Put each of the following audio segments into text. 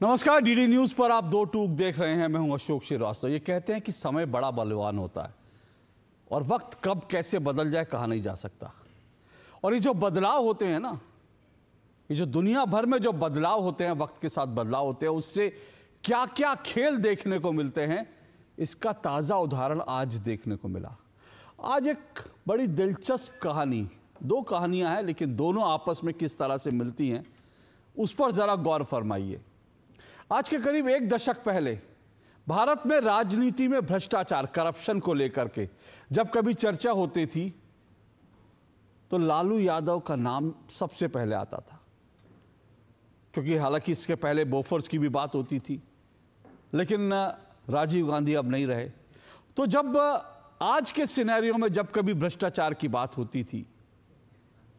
नमस्कार, DD news पर आप दो टूक देख रहे हैं। मैं हूं अशोक श्रीवास्तव। ये कहते हैं कि समय बड़ा बलवान होता है और वक्त कब कैसे बदल जाए कहा नहीं जा सकता। और ये जो बदलाव होते हैं ना, ये जो दुनिया भर में जो बदलाव होते हैं, वक्त के साथ बदलाव होते हैं, उससे क्या क्या खेल देखने को मिलते हैं, इसका ताज़ा उदाहरण आज देखने को मिला। आज एक बड़ी दिलचस्प कहानी, दो कहानियां हैं लेकिन दोनों आपस में किस तरह से मिलती हैं उस पर ज़रा गौर फरमाइए। आज के करीब एक दशक पहले भारत में राजनीति में भ्रष्टाचार, करप्शन को लेकर के जब कभी चर्चा होती थी तो लालू यादव का नाम सबसे पहले आता था, क्योंकि हालांकि इसके पहले बोफोर्स की भी बात होती थी, लेकिन राजीव गांधी अब नहीं रहे। तो जब आज के सिनेरियो में जब कभी भ्रष्टाचार की बात होती थी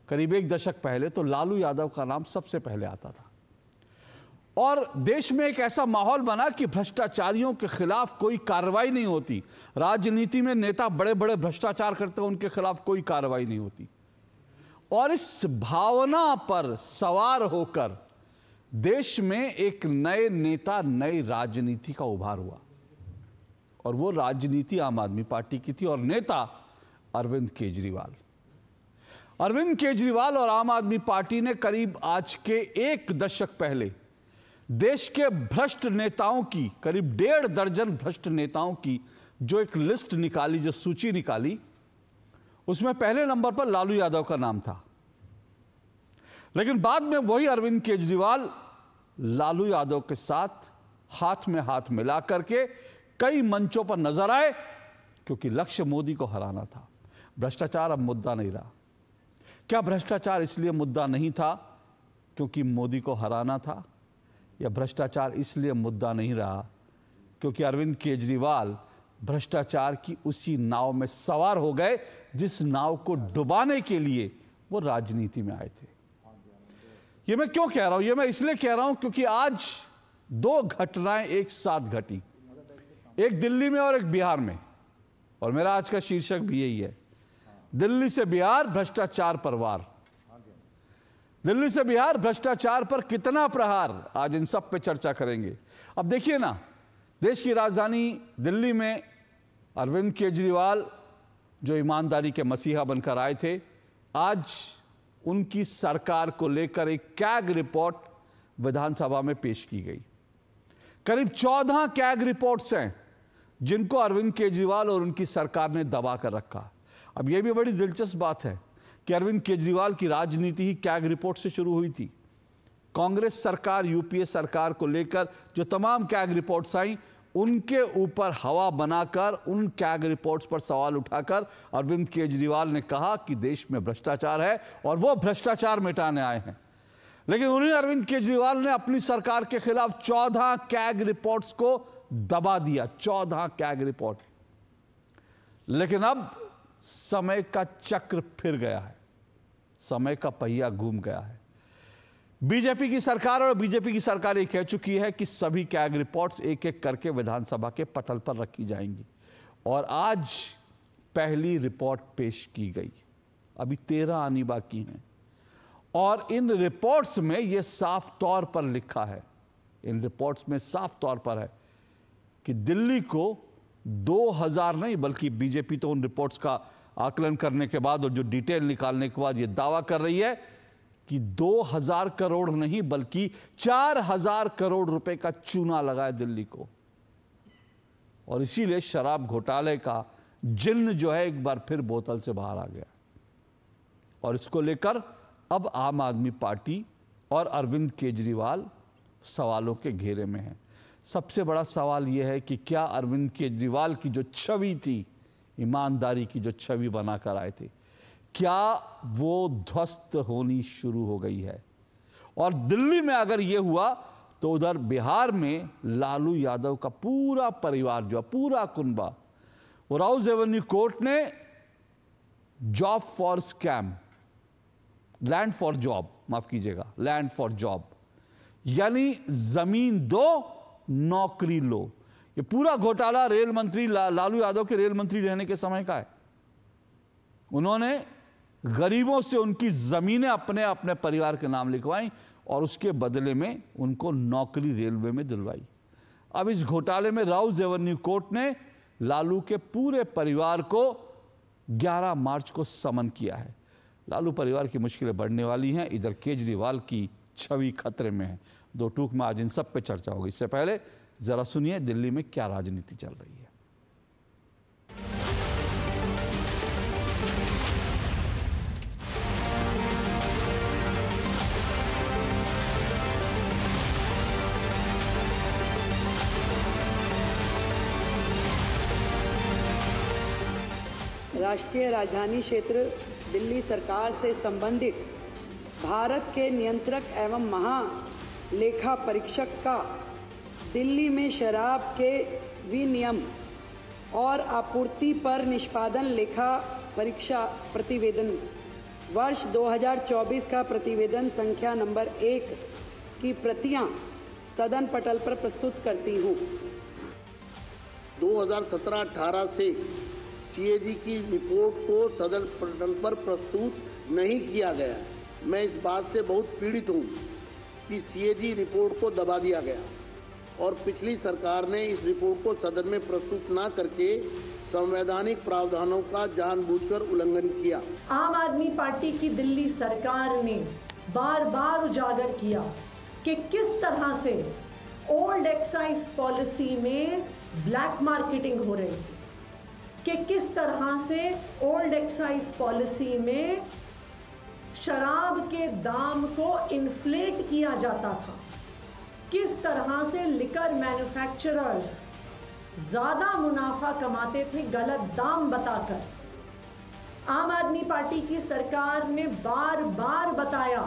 करीब एक दशक पहले, तो लालू यादव का नाम सबसे पहले आता था। और देश में एक ऐसा माहौल बना कि भ्रष्टाचारियों के खिलाफ कोई कार्रवाई नहीं होती। राजनीति में नेता बड़े बड़े भ्रष्टाचार करते हैं, उनके खिलाफ कोई कार्रवाई नहीं होती। और इस भावना पर सवार होकर देश में एक नए नेता, नई राजनीति का उभार हुआ। और वो राजनीति आम आदमी पार्टी की थी और नेता अरविंद केजरीवाल। अरविंद केजरीवाल और आम आदमी पार्टी ने करीब आज के एक दशक पहले देश के भ्रष्ट नेताओं की, करीब 1.5 दर्जन भ्रष्ट नेताओं की जो एक लिस्ट निकाली, जो सूची निकाली, उसमें पहले नंबर पर लालू यादव का नाम था। लेकिन बाद में वही अरविंद केजरीवाल लालू यादव के साथ हाथ में हाथ मिला करके कई मंचों पर नजर आए, क्योंकि लक्ष्य मोदी को हराना था। भ्रष्टाचार अब मुद्दा नहीं रहा। क्या भ्रष्टाचार इसलिए मुद्दा नहीं था क्योंकि मोदी को हराना था, या भ्रष्टाचार इसलिए मुद्दा नहीं रहा क्योंकि अरविंद केजरीवाल भ्रष्टाचार की उसी नाव में सवार हो गए जिस नाव को डुबाने के लिए वो राजनीति में आए थे? ये मैं क्यों कह रहा हूं? ये मैं इसलिए कह रहा हूं क्योंकि आज दो घटनाएं एक साथ घटी, एक दिल्ली में और एक बिहार में। और मेरा आज का शीर्षक भी यही है, दिल्ली से बिहार भ्रष्टाचार पर वार। दिल्ली से बिहार भ्रष्टाचार पर कितना प्रहार, आज इन सब पे चर्चा करेंगे। अब देखिए ना, देश की राजधानी दिल्ली में अरविंद केजरीवाल जो ईमानदारी के मसीहा बनकर आए थे, आज उनकी सरकार को लेकर एक कैग रिपोर्ट विधानसभा में पेश की गई। करीब 14 कैग रिपोर्ट्स हैं जिनको अरविंद केजरीवाल और उनकी सरकार ने दबा कर रखा। अब यह भी बड़ी दिलचस्प बात है कि अरविंद केजरीवाल की राजनीति ही कैग रिपोर्ट से शुरू हुई थी। कांग्रेस सरकार, यूपीए सरकार को लेकर जो तमाम कैग रिपोर्ट्स आई, उनके ऊपर हवा बनाकर, उन कैग रिपोर्ट्स पर सवाल उठाकर अरविंद केजरीवाल ने कहा कि देश में भ्रष्टाचार है और वो भ्रष्टाचार मिटाने आए हैं। लेकिन उन्हीं अरविंद केजरीवाल ने अपनी सरकार के खिलाफ 14 कैग रिपोर्ट्स को दबा दिया, 14 कैग रिपोर्ट। लेकिन अब समय का चक्र फिर गया है, समय का पहिया घूम गया है। बीजेपी की सरकार और बीजेपी की सरकार ये कह चुकी है कि सभी कैग रिपोर्ट्स एक एक करके विधानसभा के पटल पर रखी जाएंगी। और आज पहली रिपोर्ट पेश की गई, अभी 13 आनी बाकी हैं। और इन रिपोर्ट्स में यह साफ तौर पर लिखा है, इन रिपोर्ट्स में साफ तौर पर है कि दिल्ली को 2000 नहीं, बल्कि बीजेपी तो उन रिपोर्ट्स का आकलन करने के बाद और जो डिटेल निकालने के बाद ये दावा कर रही है कि 2000 करोड़ नहीं बल्कि 4000 करोड़ रुपए का चूना लगा है दिल्ली को। और इसीलिए शराब घोटाले का जिन्न जो है एक बार फिर बोतल से बाहर आ गया। और इसको लेकर अब आम आदमी पार्टी और अरविंद केजरीवाल सवालों के घेरे में है। सबसे बड़ा सवाल यह है कि क्या अरविंद केजरीवाल की जो छवि थी, ईमानदारी की जो छवि बनाकर आए थे, क्या वो ध्वस्त होनी शुरू हो गई है? और दिल्ली में अगर ये हुआ तो उधर बिहार में लालू यादव का पूरा परिवार, जो पूरा कुनबा, वो राउज एवेन्यू कोर्ट ने job for scam, land for job, माफ कीजिएगा, लैंड फॉर जॉब, यानी जमीन दो नौकरी लो, ये पूरा घोटाला रेल मंत्री लालू यादव के रेल मंत्री रहने के समय का है। उन्होंने गरीबों से उनकी जमीनें अपने अपने परिवार के नाम लिखवाई और उसके बदले में उनको नौकरी रेलवे में दिलवाई। अब इस घोटाले में राउज एवेन्यू कोर्ट ने लालू के पूरे परिवार को 11 मार्च को समन किया है। लालू परिवार की मुश्किलें बढ़ने वाली हैं, इधर केजरीवाल की छवि खतरे में है। दो टूक में आज इन सब पे चर्चा होगी। इससे पहले जरा सुनिए दिल्ली में क्या राजनीति चल रही है। राष्ट्रीय राजधानी क्षेत्र दिल्ली सरकार से संबंधित भारत के नियंत्रक एवं महालेखा परीक्षक का दिल्ली में शराब के विनियम और आपूर्ति पर निष्पादन लेखा परीक्षा प्रतिवेदन वर्ष 2024 का प्रतिवेदन संख्या नंबर 1 की प्रतियां सदन पटल पर प्रस्तुत करती हूं। 2017-18 से सीएजी की रिपोर्ट को सदन पटल पर प्रस्तुत नहीं किया गया। मैं इस बात से बहुत पीड़ित हूं कि सीएजी रिपोर्ट को दबा दिया गया और पिछली सरकार ने इस रिपोर्ट को सदन में प्रस्तुत न करके संवैधानिक प्रावधानों का जानबूझकर उल्लंघन किया। आम आदमी पार्टी की दिल्ली सरकार ने बार बार उजागर किया कि किस तरह से ओल्ड एक्साइज पॉलिसी में ब्लैक मार्केटिंग हो रही थी, कि किस तरह से ओल्ड एक्साइज पॉलिसी में शराब के दाम को इन्फ्लेट किया जाता था, किस तरह से लिकर मैन्युफैक्चरर्स ज़्यादा मुनाफा कमाते थे गलत दाम बताकर। आम आदमी पार्टी की सरकार ने बार बार बताया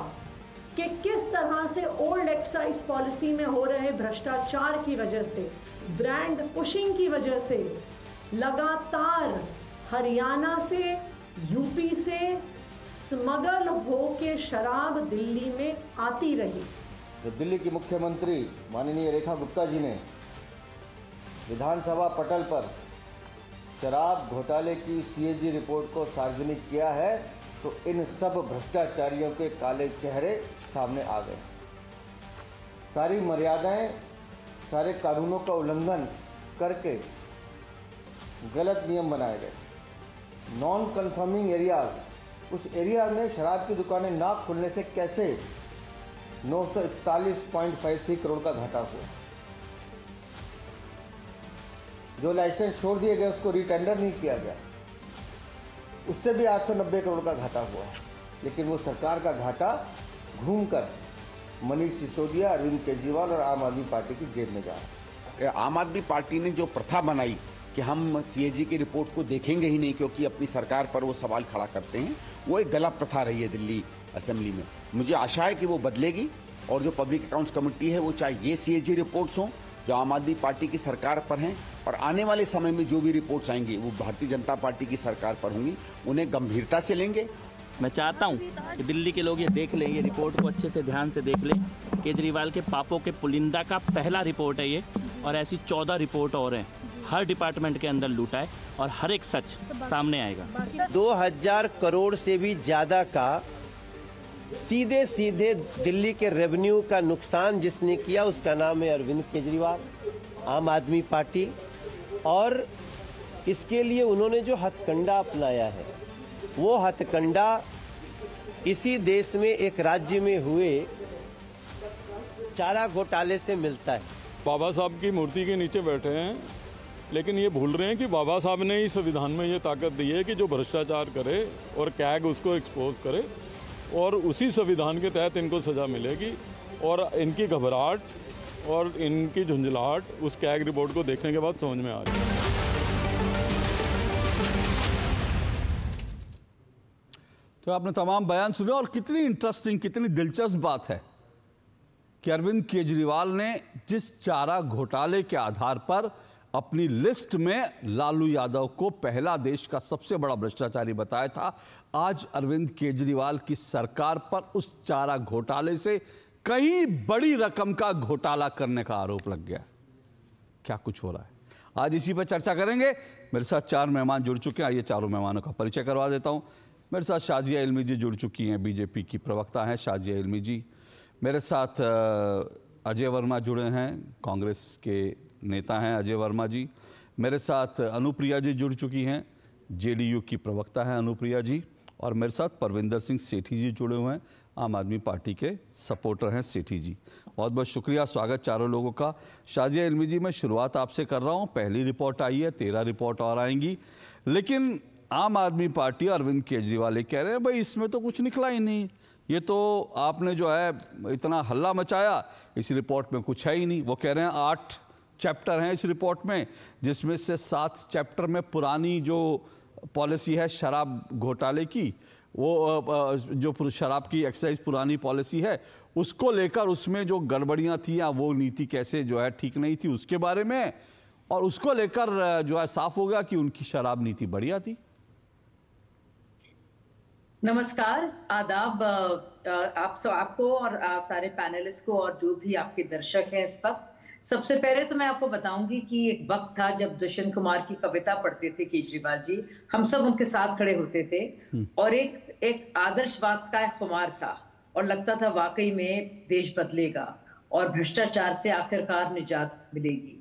कि किस तरह से ओल्ड एक्साइज पॉलिसी में हो रहे भ्रष्टाचार की वजह से, ब्रांड पुशिंग की वजह से लगातार हरियाणा से, यूपी से स्मगल होके शराब दिल्ली में आती रही। जब दिल्ली की मुख्यमंत्री माननीय रेखा गुप्ता जी ने विधानसभा पटल पर शराब घोटाले की सीएजी रिपोर्ट को सार्वजनिक किया है तो इन सब भ्रष्टाचारियों के काले चेहरे सामने आ गए। सारी मर्यादाएं, सारे कानूनों का उल्लंघन करके गलत नियम बनाए गए। नॉन कन्फर्मिंग एरियाज, उस एरिया में शराब की दुकानें ना खुलने से कैसे 941.53 करोड़ का घाटा हुआ। जो लाइसेंस छोड़ दिए गए उसको रिटेंडर नहीं किया गया, उससे भी 890 करोड़ का घाटा हुआ। लेकिन वो सरकार का घाटा घूमकर मनीष सिसोदिया, अरविंद केजरीवाल और आम आदमी पार्टी की जेब में जा रहा है। आम आदमी पार्टी ने जो प्रथा बनाई कि हम सीएजी की रिपोर्ट को देखेंगे ही नहीं क्योंकि अपनी सरकार पर वो सवाल खड़ा करते हैं, वो एक गलत प्रथा रही है दिल्ली असेंबली में। मुझे आशा है कि वो बदलेगी और जो पब्लिक अकाउंट्स कमेटी है वो चाहे ये सीएजी रिपोर्ट्स हों जो आम आदमी पार्टी की सरकार पर हैं और आने वाले समय में जो भी रिपोर्ट्स आएंगी वो भारतीय जनता पार्टी की सरकार पर होंगी, उन्हें गंभीरता से लेंगे। मैं चाहता हूं कि दिल्ली के लोग ये देख लें, ये रिपोर्ट को अच्छे से ध्यान से देख लें। केजरीवाल के पापों के पुलिंदा का पहला रिपोर्ट है ये, और ऐसी 14 रिपोर्ट और हैं। हर डिपार्टमेंट के अंदर लूटा है और हर एक सच सामने आएगा। 2000 करोड़ से भी ज़्यादा का सीधे सीधे दिल्ली के रेवेन्यू का नुकसान जिसने किया उसका नाम है अरविंद केजरीवाल, आम आदमी पार्टी। और इसके लिए उन्होंने जो हथकंडा अपनाया है वो हथकंडा इसी देश में एक राज्य में हुए चारा घोटाले से मिलता है। बाबा साहब की मूर्ति के नीचे बैठे हैं, लेकिन ये भूल रहे हैं कि बाबा साहब ने ही संविधान में ये ताकत दी है कि जो भ्रष्टाचार करे और कैग उसको एक्सपोज करे और उसी संविधान के तहत इनको सज़ा मिलेगी। और इनकी घबराहट और इनकी झुंझलाहट उस कैग रिपोर्ट को देखने के बाद समझ में आ रही है। तो आपने तमाम बयान सुने और कितनी इंटरेस्टिंग, कितनी दिलचस्प बात है कि अरविंद केजरीवाल ने जिस चारा घोटाले के आधार पर अपनी लिस्ट में लालू यादव को पहला देश का सबसे बड़ा भ्रष्टाचारी बताया था, आज अरविंद केजरीवाल की सरकार पर उस चारा घोटाले से कई बड़ी रकम का घोटाला करने का आरोप लग गया। क्या कुछ हो रहा है, आज इसी पर चर्चा करेंगे। मेरे साथ 4 मेहमान जुड़ चुके हैं, आइए चारों मेहमानों का परिचय करवा देता हूं। मेरे साथ शाजिया इल्मी जी जुड़ चुकी हैं, बीजेपी की प्रवक्ता हैं शाजिया इल्मी जी। मेरे साथ अजय वर्मा जुड़े हैं, कांग्रेस के नेता हैं अजय वर्मा जी। मेरे साथ अनुप्रिया जी जुड़ चुकी हैं, जेडीयू की प्रवक्ता हैं अनुप्रिया जी। और मेरे साथ परविंदर सिंह सेठी जी जुड़े हुए हैं, आम आदमी पार्टी के सपोर्टर हैं सेठी जी। बहुत बहुत शुक्रिया, स्वागत चारों लोगों का। शाजिया इल्मी जी, मैं शुरुआत आपसे कर रहा हूँ। पहली रिपोर्ट आई है, 13 रिपोर्ट और आएंगी, लेकिन आम आदमी पार्टी अरविंद केजरीवाल ये कह रहे हैं भाई इसमें तो कुछ निकला ही नहीं, ये तो आपने जो है इतना हल्ला मचाया, इस रिपोर्ट में कुछ है ही नहीं। वो कह रहे हैं 8 चैप्टर हैं इस रिपोर्ट में, जिसमें से 7 चैप्टर में पुरानी जो पॉलिसी है शराब घोटाले की, वो जो शराब की एक्साइज पुरानी पॉलिसी है उसको लेकर उसमें जो गड़बड़ियां थी या वो नीति कैसे जो है ठीक नहीं थी उसके बारे में, और उसको लेकर जो है साफ हो गया कि उनकी शराब नीति बढ़िया थी। नमस्कार, आदाब आपको और सारे पैनलिस्ट को और जो भी आपके दर्शक हैं इस वक्त। सबसे पहले तो मैं आपको बताऊंगी कि एक वक्त था जब दुष्यंत कुमार की कविता पढ़ते थे केजरीवाल जी, हम सब उनके साथ खड़े होते थे और एक आदर्शवाद का खुमार था और लगता था वाकई में देश बदलेगा और भ्रष्टाचार से आखिरकार निजात मिलेगी।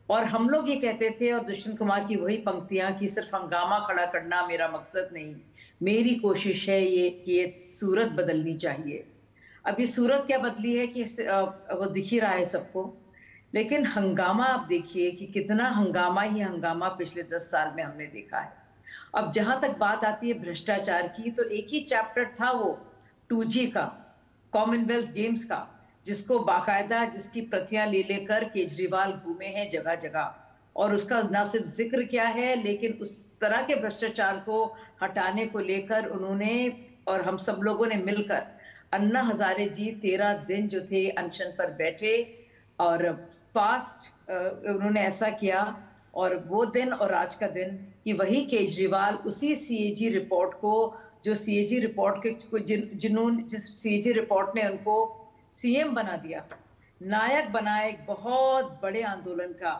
और हम लोग ये कहते थे, और दुष्यंत कुमार की वही पंक्तियां कि सिर्फ हंगामा खड़ा करना मेरा मकसद नहीं, मेरी कोशिश है ये कि ये सूरत बदलनी चाहिए। अब ये सूरत क्या बदली है कि वो दिख ही रहा है सबको, लेकिन हंगामा आप देखिए कि कितना हंगामा ही हंगामा पिछले 10 साल में हमने देखा है। अब जहां तक बात आती है भ्रष्टाचार की, तो एक ही चैप्टर था वो 2G का, कॉमनवेल्थ गेम्स का, जिसको बाकायदा जिसकी प्रतियां ले लेकर केजरीवाल घूमे हैं जगह जगह, और उसका ना सिर्फ जिक्र किया है लेकिन उस तरह के भ्रष्टाचार को हटाने को लेकर उन्होंने और हम सब लोगों ने मिलकर, अन्ना हजारे जी 13 दिन जो थे अनशन पर बैठे और फास्ट उन्होंने ऐसा किया। और वो दिन और आज का दिन कि वही केजरीवाल उसी CAG रिपोर्ट को, जो CAG रिपोर्ट के जिस CAG रिपोर्ट ने उनको CM बना दिया, नायक बनाए एक बहुत बड़े आंदोलन का,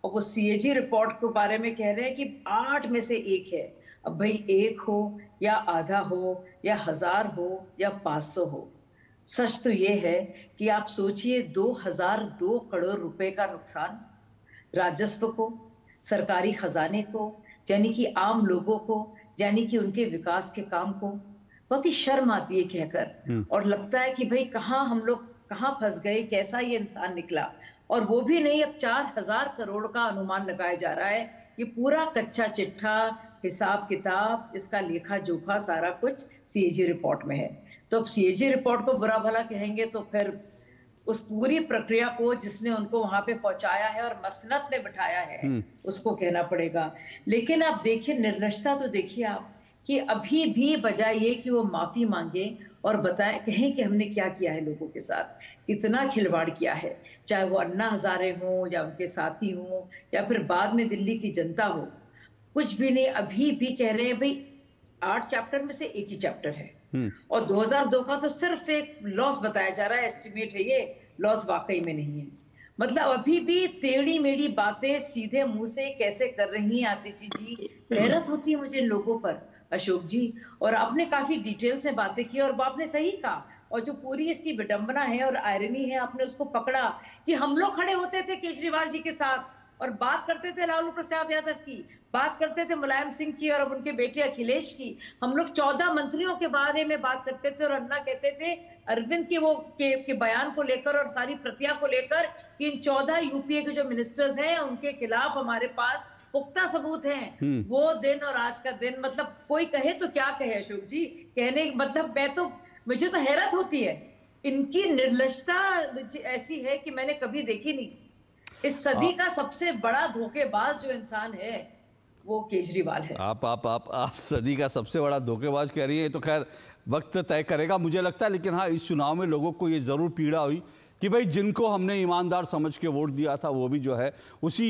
और वो CAG रिपोर्ट के बारे में कह रहे हैं कि 8 में से 1 है। अब भाई 1 हो या आधा हो या 1000 हो या 500 हो, सच तो ये है कि आप सोचिए 2002 करोड़ रुपए का नुकसान राजस्व को, सरकारी खजाने को, यानी कि आम लोगों को, यानी कि उनके विकास के काम को। बहुत ही शर्म आती है कहकर, और लगता है कि भाई कहाँ हम लोग कहाँ फंस गए, कैसा ये इंसान निकला। और वो भी नहीं, अब 4000 करोड़ का अनुमान लगाया जा रहा है। ये पूरा कच्चा चिट्ठा, हिसाब किताब, इसका लेखा जोखा सारा कुछ CAG रिपोर्ट में है। तो अब CAG रिपोर्ट को बुरा भला कहेंगे तो फिर उस पूरी प्रक्रिया को जिसने उनको वहां पे पहुंचाया है और मसनद में बिठाया है उसको कहना पड़ेगा। लेकिन आप देखिए निर्लजता तो देखिए आप, कि अभी भी बजाय ये कि वो माफी मांगे और बताएं, कहें कि हमने क्या किया है लोगों के साथ, कितना खिलवाड़ किया है, चाहे वो अन्ना हजारे हों या उनके साथी हों या फिर बाद में दिल्ली की जनता हो, कुछ भी नहीं। अभी भी कह रहे हैं भाई 8 चैप्टर में से 1 ही चैप्टर है, और 2002 का तो सिर्फ एक लॉस बताया जा रहा है, एस्टिमेट है, ये लॉस वाकई में नहीं है। मतलब अभी भी टेढ़ी मेढ़ी बातें सीधे मुंह से कैसे कर रही हैं आतिशी जी, हैरत होती है मुझे लोगों पर अशोक जी। और आपने काफी डिटेल से बातें की और आपने सही कहा, और जो पूरी इसकी विडंबना है और आयरनी है, आपने उसको पकड़ा कि हम लोग खड़े होते थे केजरीवाल जी के साथ और बात करते थे लालू प्रसाद यादव की, बात करते थे मुलायम सिंह की और अब उनके बेटे अखिलेश की। हम लोग 14 मंत्रियों के बारे में बात करते थे और अन्ना कहते थे अरविंद के वो के बयान को लेकर और सारी प्रतियां को लेकर कि इन 14 यूपीए के जो मिनिस्टर्स हैं उनके खिलाफ हमारे पास पुख्ता सबूत हैं। वो दिन और आज का दिन, मतलब कोई कहे तो क्या कहे अशोक जी, कहने मतलब मुझे तो हैरत होती है। इनकी निर्लजता ऐसी है कि मैंने कभी देखी नहीं। इस सदी का सबसे बड़ा धोखेबाज जो इंसान है वो केजरीवाल है। आप सदी का सबसे बड़ा धोखेबाज कह रही है, तो खैर वक्त तय करेगा मुझे लगता है। लेकिन हाँ, इस चुनाव में लोगों को ये जरूर पीड़ा हुई कि भाई जिनको हमने ईमानदार समझ के वोट दिया था वो भी जो है उसी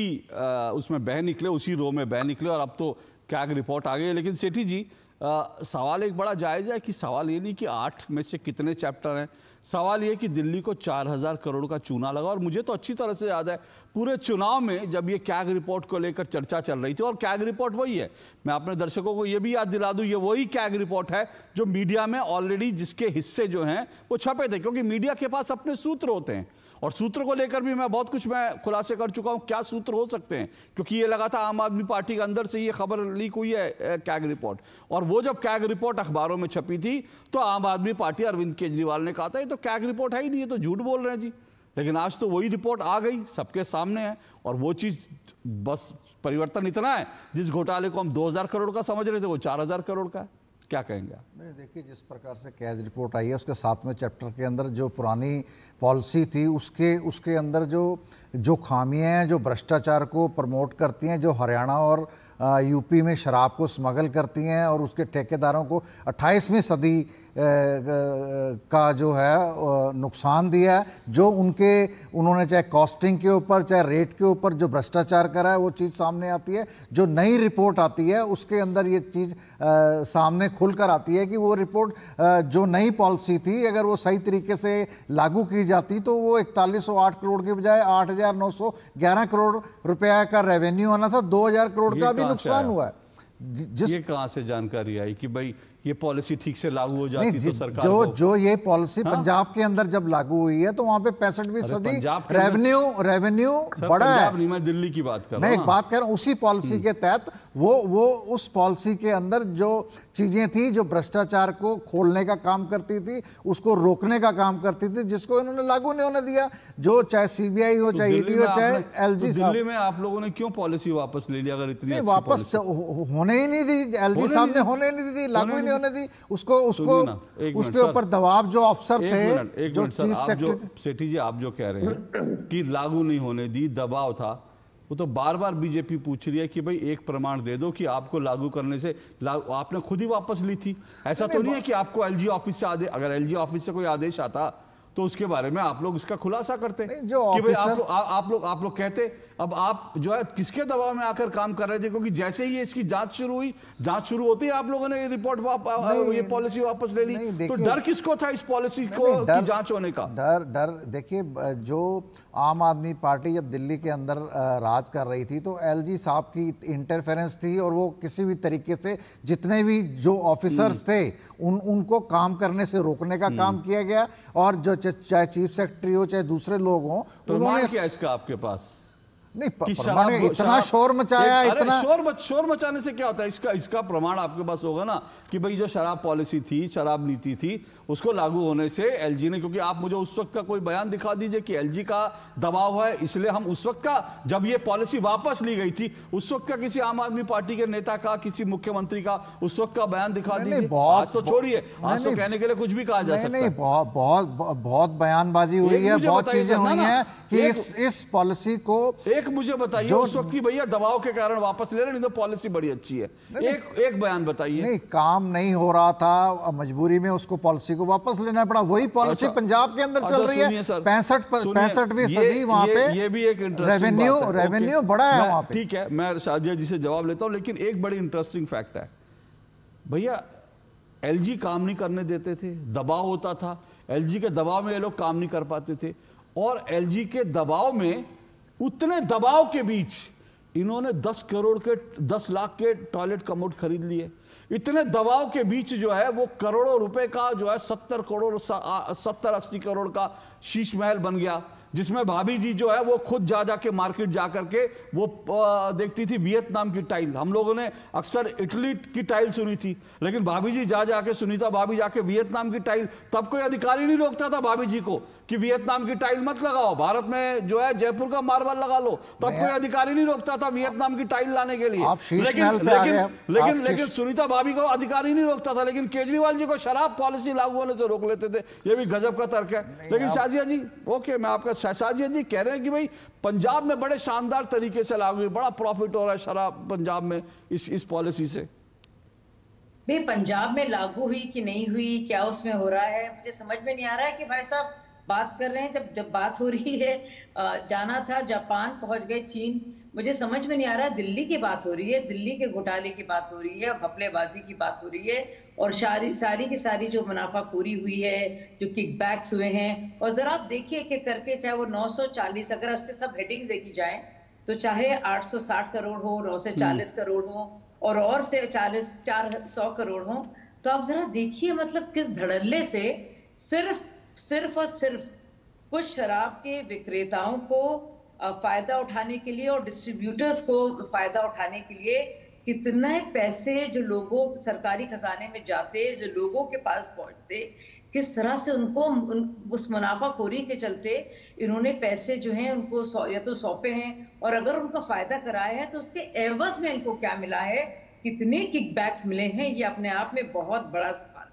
उसमें बह निकले, उसी रो में बह निकले, और अब तो कैग रिपोर्ट आ गई है। लेकिन सेठी जी, सवाल एक बड़ा जायज़ है कि सवाल ये नहीं कि 8 में से कितने चैप्टर हैं, सवाल ये कि दिल्ली को 4000 करोड़ का चूना लगा। और मुझे तो अच्छी तरह से याद है पूरे चुनाव में जब ये कैग रिपोर्ट को लेकर चर्चा चल रही थी, और कैग रिपोर्ट वही है, मैं अपने दर्शकों को ये भी याद दिला दूं, ये वही कैग रिपोर्ट है जो मीडिया में ऑलरेडी जिसके हिस्से जो हैं वो छपे थे, क्योंकि मीडिया के पास अपने सूत्र होते हैं और सूत्र को लेकर भी मैं बहुत कुछ मैं खुलासे कर चुका हूं क्या सूत्र हो सकते हैं, क्योंकि ये लगा था आम आदमी पार्टी के अंदर से ये खबर लीक हुई है कैग रिपोर्ट। और वो जब कैग रिपोर्ट अखबारों में छपी थी तो आम आदमी पार्टी अरविंद केजरीवाल ने कहा था ये तो कैग रिपोर्ट है ही नहीं, ये तो झूठ बोल रहे हैं जी। लेकिन आज तो वही रिपोर्ट आ गई, सबके सामने है, और वो चीज बस परिवर्तन इतना है, जिस घोटाले को हम 2000 करोड़ का समझ रहे थे वो 4000 करोड़ का है। क्या कहेंगे आप? नहीं, देखिए जिस प्रकार से कैग रिपोर्ट आई है उसके 7वें चैप्टर के अंदर जो पुरानी पॉलिसी थी उसके अंदर जो खामियां हैं, जो भ्रष्टाचार को प्रमोट करती हैं, जो हरियाणा और यूपी में शराब को स्मगल करती हैं और उसके ठेकेदारों को 28वीं सदी का जो है नुकसान दिया है, जो उन्होंने चाहे कॉस्टिंग के ऊपर चाहे रेट के ऊपर जो भ्रष्टाचार करा है वो चीज़ सामने आती है। जो नई रिपोर्ट आती है उसके अंदर ये चीज़ सामने खुलकर आती है कि वो रिपोर्ट जो नई पॉलिसी थी अगर वो सही तरीके से लागू की जाती तो वो 4108 करोड़ के बजाय 8911 करोड़ रुपया का रेवेन्यू आना था, 2000 करोड़ का भी नुकसान हुआ है। ये कहां से जानकारी आई कि भाई ये पॉलिसी ठीक से लागू हो जाती तो सरकार जो ये पॉलिसी पंजाब के अंदर जब लागू हुई है तो वहां पे 65वीं सदी रेवेन्यू बड़ा है। नहीं, मैं दिल्ली की बात कर रहा हूं। मैं एक बात कर रहा हूं, उसी पॉलिसी के तहत वो उस पॉलिसी के अंदर जो चीजें थी जो भ्रष्टाचार को खोलने का काम करती थी, उसको रोकने का काम करती थी, जिसको इन्होंने लागू नहीं होने दिया। जो चाहे सीबीआई हो, चाहे ईडी हो, चाहे एलजी। दिल्ली में आप लोगों ने क्यों पॉलिसी वापस ले ली अगर इतनी वापस होने ही नहीं दी? एलजी साहब ने होने नहीं दी, लागू ही नहीं होने दी। उसको उसके ऊपर दबाव जो अफसर थे, जो चीफ सेक्रेटरी। सेठी जी आप जो कह रहे हैं कि लागू नहीं होने दी, दबाव था, वो तो बार बार बीजेपी पूछ रही है कि भाई एक प्रमाण दे दो कि आपको लागू करने से आपने खुद ही वापस ली थी। ऐसा तो नहीं है कि आपको एलजी ऑफिस से आदेश, अगर एलजी ऑफिस से कोई आदेश आता तो उसके बारे में आप लोग इसका खुलासा करते जो कि भाई आप लोग कहते। अब आप जो है किसके दबाव में आकर काम कर रहे थे? क्योंकि जैसे ही इसकी जांच शुरू हुई, जांच शुरू होती है आप लोगों ने ये रिपोर्ट ये पॉलिसी वापस ले ली। तो डर किसको था इस पॉलिसी की जांच होने का? डर देखिए, जो आम आदमी पार्टी जब दिल्ली के अंदर राज कर रही थी तो एलजी साहब की इंटरफेरेंस थी और वो किसी भी तरीके से जितने भी जो ऑफिसर्स थे उनको काम करने से रोकने का काम किया गया। और जो चाहे चीफ सेक्रेटरी हो चाहे दूसरे लोग हों, उन्होंने क्या इसका आपके पास नहीं इतना शोर मचाया, इतना शोर मचाने से क्या होता है? इसका प्रमाण आपके पास होगा ना कि भाई जो शराब पॉलिसी थी, शराब नीति थी, उसको लागू होने से एलजी ने, क्योंकि आप मुझे उस वक्त का कोई बयान दिखा दीजिए कि एलजी का दबाव है इसलिए हम उस वक्त का, जब ये पॉलिसी वापस ली गई थी उस वक्त का किसी आम आदमी पार्टी के नेता का, किसी मुख्यमंत्री का उस वक्त का बयान दिखा दीजिए। आज तो छोड़िए, आज तो कहने के लिए कुछ भी कहा जा सकता है। बहुत बयानबाजी हुई है, बहुत चीजें हुई हैं कि इस पॉलिसी को मुझे बताइए उस वक्त की भैया दबाव के कारण वापस ले रहे, नहीं तो पॉलिसी बड़ी अच्छी है। एक बयान बताइए। नहीं, काम नहीं हो रहा था, मजबूरी में उसको पॉलिसी को वापस लेना पड़ा। वही पॉलिसी पंजाब के अंदर चल रही है। 65वीं सदी वहां पे ये भी एक रेवेन्यू बड़ा है वहां पे। ठीक है, मैं शादिया जी से जवाब लेता हूं, लेकिन एक बड़ी इंटरेस्टिंग फैक्ट है भैया, एलजी काम नहीं करने देते थे, दबाव होता था, एलजी के दबाव में ये लोग काम नहीं कर पाते थे, और एलजी के दबाव में, उतने दबाव के बीच इन्होंने 10 लाख के टॉयलेट कमोड खरीद लिए। इतने दबाव के बीच जो है वो करोड़ों रुपए का जो है 70-80 करोड़ का शीश महल बन गया, जिसमें भाभी जी जो है वो खुद जाके मार्केट जा करके वो देखती थी वियतनाम की टाइल। हम लोगों ने अक्सर इटली की टाइल सुनी थी, लेकिन भाभी जी जाके सुनीता भाभी जाके वियतनाम की टाइल, तब कोई अधिकारी नहीं रोकता था भाभी जी को कि वियतनाम की टाइल मत लगाओ, भारत में जो है जयपुर का मार्बल लगा लो। तब कोई अधिकारी नहीं रोकता था वियतनाम की टाइल लाने के लिए। लेकिन सुनीता भाभी को अधिकारी नहीं रोकता था, लेकिन केजरीवाल जी को शराब पॉलिसी लागू होने से रोक लेते थे। ये भी गजब का तर्क है। लेकिन शाजिया जी, ओके, मैं आपका शाजिया जी कह रहे हैं कि भाई पंजाब में बड़े शानदार तरीके से लागू हुई, बड़ा प्रॉफिट हो रहा है शराब पंजाब में इस पॉलिसी से। भाई पंजाब में लागू हुई कि नहीं हुई, क्या उसमें हो रहा है, मुझे समझ में नहीं आ रहा है कि भाई साहब बात कर रहे हैं, जब बात हो रही है जाना था जापान, पहुंच गए चीन। मुझे समझ में नहीं आ रहा है, दिल्ली की बात हो रही है, दिल्ली के घोटाले की बात हो रही है, घपलेबाजी की बात हो रही है, और सारी की सारी जो मुनाफाखोरी हुई है, जो किकबैक्स हुए हैं। और जरा आप देखिए कि करके, चाहे वो 940, अगर उसके सब हेडिंग्स देखी जाए तो चाहे 860 करोड़ हो, 940 करोड़ हो, और से 400 करोड़ हो, तो आप जरा देखिए मतलब किस धड़ल्ले से सिर्फ और सिर्फ कुछ शराब के विक्रेताओं को फायदा उठाने के लिए और डिस्ट्रीब्यूटर्स को फायदा उठाने के लिए कितने पैसे जो लोगों सरकारी खजाने में जाते, जो लोगों के पास पहुंचते, किस तरह से उनको उस मुनाफाखोरी के चलते इन्होंने पैसे जो हैं उनको या तो सौंपे हैं, और अगर उनका फायदा कराया है तो उसके एवज में इनको क्या मिला है, कितने किकबैक्स मिले हैं, ये अपने आप में बहुत बड़ा सवाल।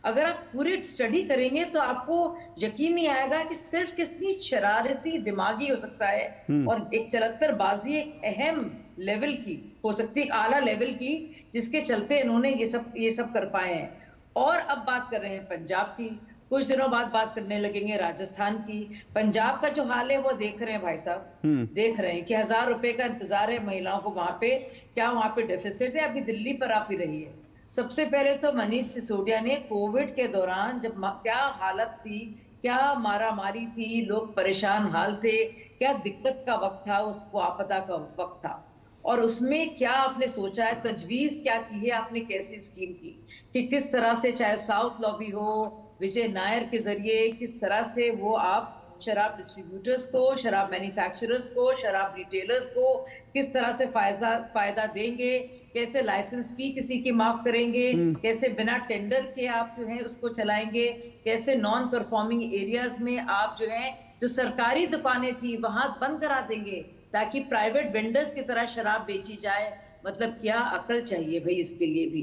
अगर आप पूरी स्टडी करेंगे तो आपको यकीन नहीं आएगा कि सिर्फ कितनी शरारती दिमागी हो सकता है, और एक चलकर बाजी एक अहम लेवल की हो सकती है, आला लेवल की, जिसके चलते इन्होंने ये सब कर पाए हैं। और अब बात कर रहे हैं पंजाब की, कुछ दिनों बाद बात करने लगेंगे राजस्थान की। पंजाब का जो हाल है वो देख रहे हैं भाई साहब, देख रहे हैं कि 1000 रुपए का इंतजार है महिलाओं को वहां पे, क्या वहां पे डेफिसिट है। अभी दिल्ली पर आप ही रही है। सबसे पहले तो मनीष सिसोदिया ने कोविड के दौरान जब क्या हालत थी, क्या मारामारी थी, लोग परेशान हाल थे, क्या दिक्कत का वक्त था, उसको आपदा का वक्त था, और उसमें क्या आपने सोचा है, तजवीज क्या की है आपने, कैसी स्कीम की कि किस तरह से, चाहे साउथ लॉबी हो, विजय नायर के जरिए किस तरह से वो आप शराब डिस्ट्रीब्यूटर्स को, शराब मैन्युफैक्चरर्स को, शराब रिटेलर्स को किस तरह से फायदा देंगे, कैसे लाइसेंस फी किसी की माफ करेंगे, कैसे बिना टेंडर के आप जो है उसको चलाएंगे, कैसे नॉन परफॉर्मिंग एरियाज में आप जो है जो सरकारी दुकानें थी वहां बंद करा देंगे ताकि प्राइवेट वेंडर्स की तरह शराब बेची जाए। मतलब क्या अकल चाहिए भाई इसके लिए भी।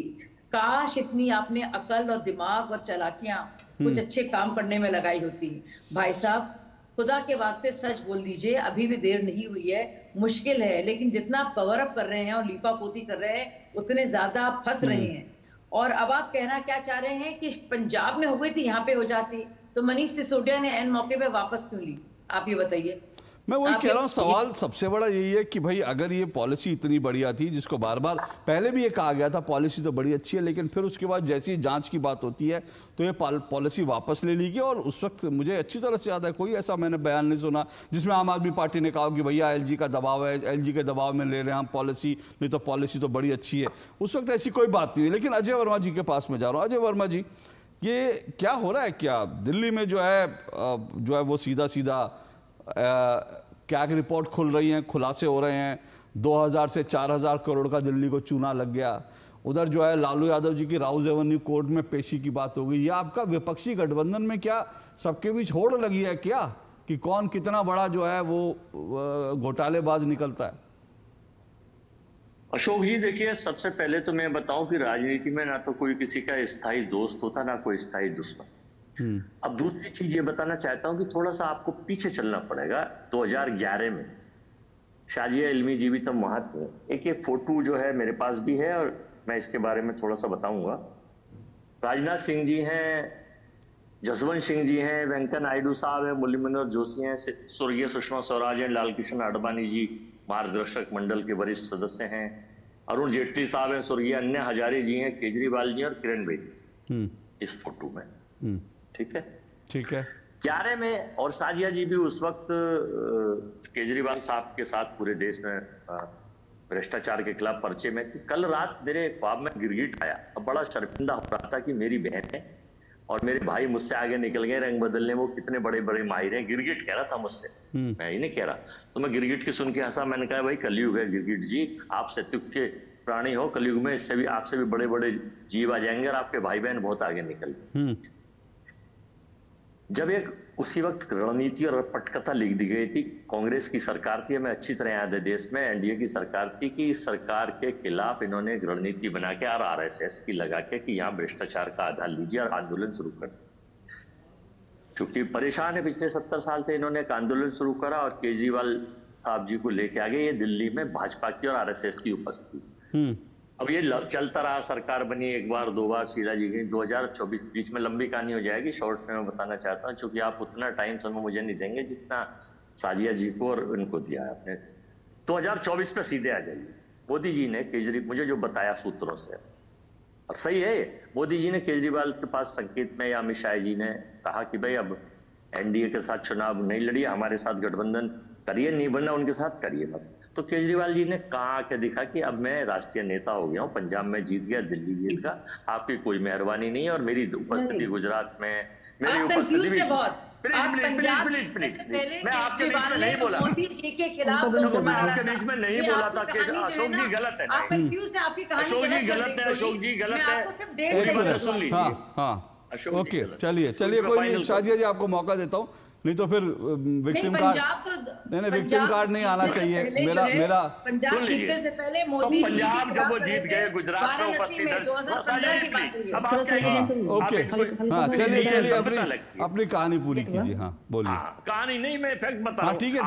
काश इतनी आपने अकल और दिमाग और चालाकियां कुछ अच्छे काम करने में लगाई होती। भाई साहब खुदा के वास्ते सच बोल दीजिए, अभी भी देर नहीं हुई है, मुश्किल है, लेकिन जितना आप कवर अप कर रहे हैं और लीपापोती कर रहे हैं उतने ज्यादा आप फंस रहे हैं। और अब आप कहना क्या चाह रहे हैं कि पंजाब में हो गई थी यहाँ पे हो जाती, तो मनीष सिसोदिया ने एन मौके पे वापस क्यों ली, आप ये बताइए। मैं वही कह रहा हूँ, सवाल सबसे बड़ा यही है कि भाई अगर ये पॉलिसी इतनी बढ़िया थी, जिसको बार बार पहले भी ये कहा गया था पॉलिसी तो बड़ी अच्छी है, लेकिन फिर उसके बाद जैसी जांच की बात होती है तो ये पॉलिसी वापस ले ली गई। और उस वक्त मुझे अच्छी तरह से याद है, कोई ऐसा मैंने बयान नहीं सुना जिसमें आम आदमी पार्टी ने कहा कि भैया एलजी का दबाव है, एलजी के दबाव में ले रहे हैं हम पॉलिसी, नहीं तो पॉलिसी तो बड़ी अच्छी है। उस वक्त ऐसी कोई बात नहीं है। लेकिन अजय वर्मा जी के पास में जा रहा हूँ। अजय वर्मा जी, ये क्या हो रहा है, क्या दिल्ली में जो है वो सीधा सीधा कैग रिपोर्ट खुल रही हैं, खुलासे हो रहे हैं, 2000 से 4000 करोड़ का दिल्ली को चूना लग गया। उधर जो है लालू यादव जी की राउज एवेन्यू कोर्ट में पेशी की बात हो गई। ये आपका विपक्षी गठबंधन में क्या सबके बीच होड़ लगी है क्या कि कौन कितना बड़ा जो है वो घोटालेबाज निकलता है? अशोक जी देखिए, सबसे पहले तो मैं बताऊं कि राजनीति में ना तो कोई किसी का स्थायी दोस्त होता, ना कोई स्थायी दुश्मन। अब दूसरी चीज ये बताना चाहता हूं कि थोड़ा सा आपको पीछे चलना पड़ेगा। 2011 में शाजिया इल्मी जी भी तब वहां थे। एक फोटो जो है मेरे पास भी है और मैं इसके बारे में थोड़ा सा बताऊंगा। राजनाथ सिंह जी हैं, जसवंत सिंह जी हैं, वेंकैया नायडू साहब हैं, मुरली मनोहर जोशी हैं, स्वर्गीय सुषमा स्वराज हैं, लाल कृष्ण आडवाणी जी मार्गदर्शक मंडल के वरिष्ठ सदस्य हैं, अरुण जेटली साहब हैं, स्वर्गीय अन्ना हजारे जी हैं, केजरीवाल जी और किरण बेदी इस फोटो में। ठीक है, ठीक है। 11 में और साजिया जी भी उस वक्त केजरीवाल साहब के साथ पूरे देश में भ्रष्टाचार के खिलाफ पर्चे में थी। कल रात मेरे ख्वाब में गिरगिट आया। अब बड़ा शर्मिंदा हो रहा था कि मेरी बहन है और मेरे भाई मुझसे आगे निकल गए रंग बदलने, वो कितने बड़े बड़े माहिर हैं। गिरगिट कह रहा था मुझसे, मैं ही नहीं कह रहा। तो मैं गिरगिट की सुन के हंसा। मैंने कहा भाई कलयुग है गिरगिट जी, आप सत्युग के प्राणी हो, कलयुग में इससे भी आपसे भी बड़े बड़े जीव आ जाएंगे और आपके भाई बहन बहुत आगे निकल गए। जब एक उसी वक्त रणनीति और पटकथा लिख दी गई थी, कांग्रेस की सरकार थी, हमें अच्छी तरह याद है देश में एनडीए की सरकार थी, कि इस सरकार के खिलाफ इन्होंने एक रणनीति बना के और आरएसएस की लगा के कि यहाँ भ्रष्टाचार का आधार लीजिए और आंदोलन शुरू कर। क्योंकि परेशान है पिछले 70 साल से, इन्होंने एक आंदोलन शुरू करा और केजरीवाल साहब जी को लेके आ गए। ये दिल्ली में भाजपा की और आरएसएस की उपस्थिति। अब ये चलता रहा, सरकार बनी एक बार दो बार, शीला जी गई, 2024 बीच में लंबी कहानी हो जाएगी। शॉर्ट में मैं बताना चाहता हूँ, क्योंकि आप उतना टाइम समय मुझे नहीं देंगे जितना साजिया जी को और उनको दिया है आपने। 2024 पे सीधे आ जाइए। मोदी जी ने केजरीवाल, मुझे जो बताया सूत्रों से, और सही है, मोदी जी ने केजरीवाल के पास संकेत में या अमित शाह जी ने कहा कि भाई अब एनडीए के साथ चुनाव नहीं लड़िए, हमारे साथ गठबंधन करिए, नहीं बनना उनके साथ करिए मत। तो केजरीवाल जी ने कहा के दिखा कि अब मैं राष्ट्रीय नेता हो गया हूँ, पंजाब में जीत गया, दिल्ली जीत गया, आपकी कोई मेहरबानी नहीं है, और मेरी उपस्थिति गुजरात में, मेरी उपस्थिति मैं आपके बीच में नहीं बोला, मोदी जी के खिलाफ मैं आपके बीच में नहीं बोला था कि अशोक जी गलत है। आप कंफ्यूज हैं, आपकी कहानी अशोक जी गलत है, अशोक जी गलत है। आपको सिर्फ डेढ़ सुन लीजिए। हाँ, ओके, चलिए कोई नहीं, शाजिया जी आपको मौका देता हूँ, नहीं तो फिर विक्टिम कार्ड, नहीं विक्टिम कार्ड नहीं आना चाहिए। मेरा पंजाब जीतने से पहले मोदी जी जब वो जीत गए गुजरात में उपस्थित, 2015 की बात हुई। अब आप क्या, ओके, हाँ चलिए अपनी कहानी पूरी कीजिए। हाँ बोलिए। कहानी नहीं, मैं फैक्ट बता रहा हूँ। ठीक है,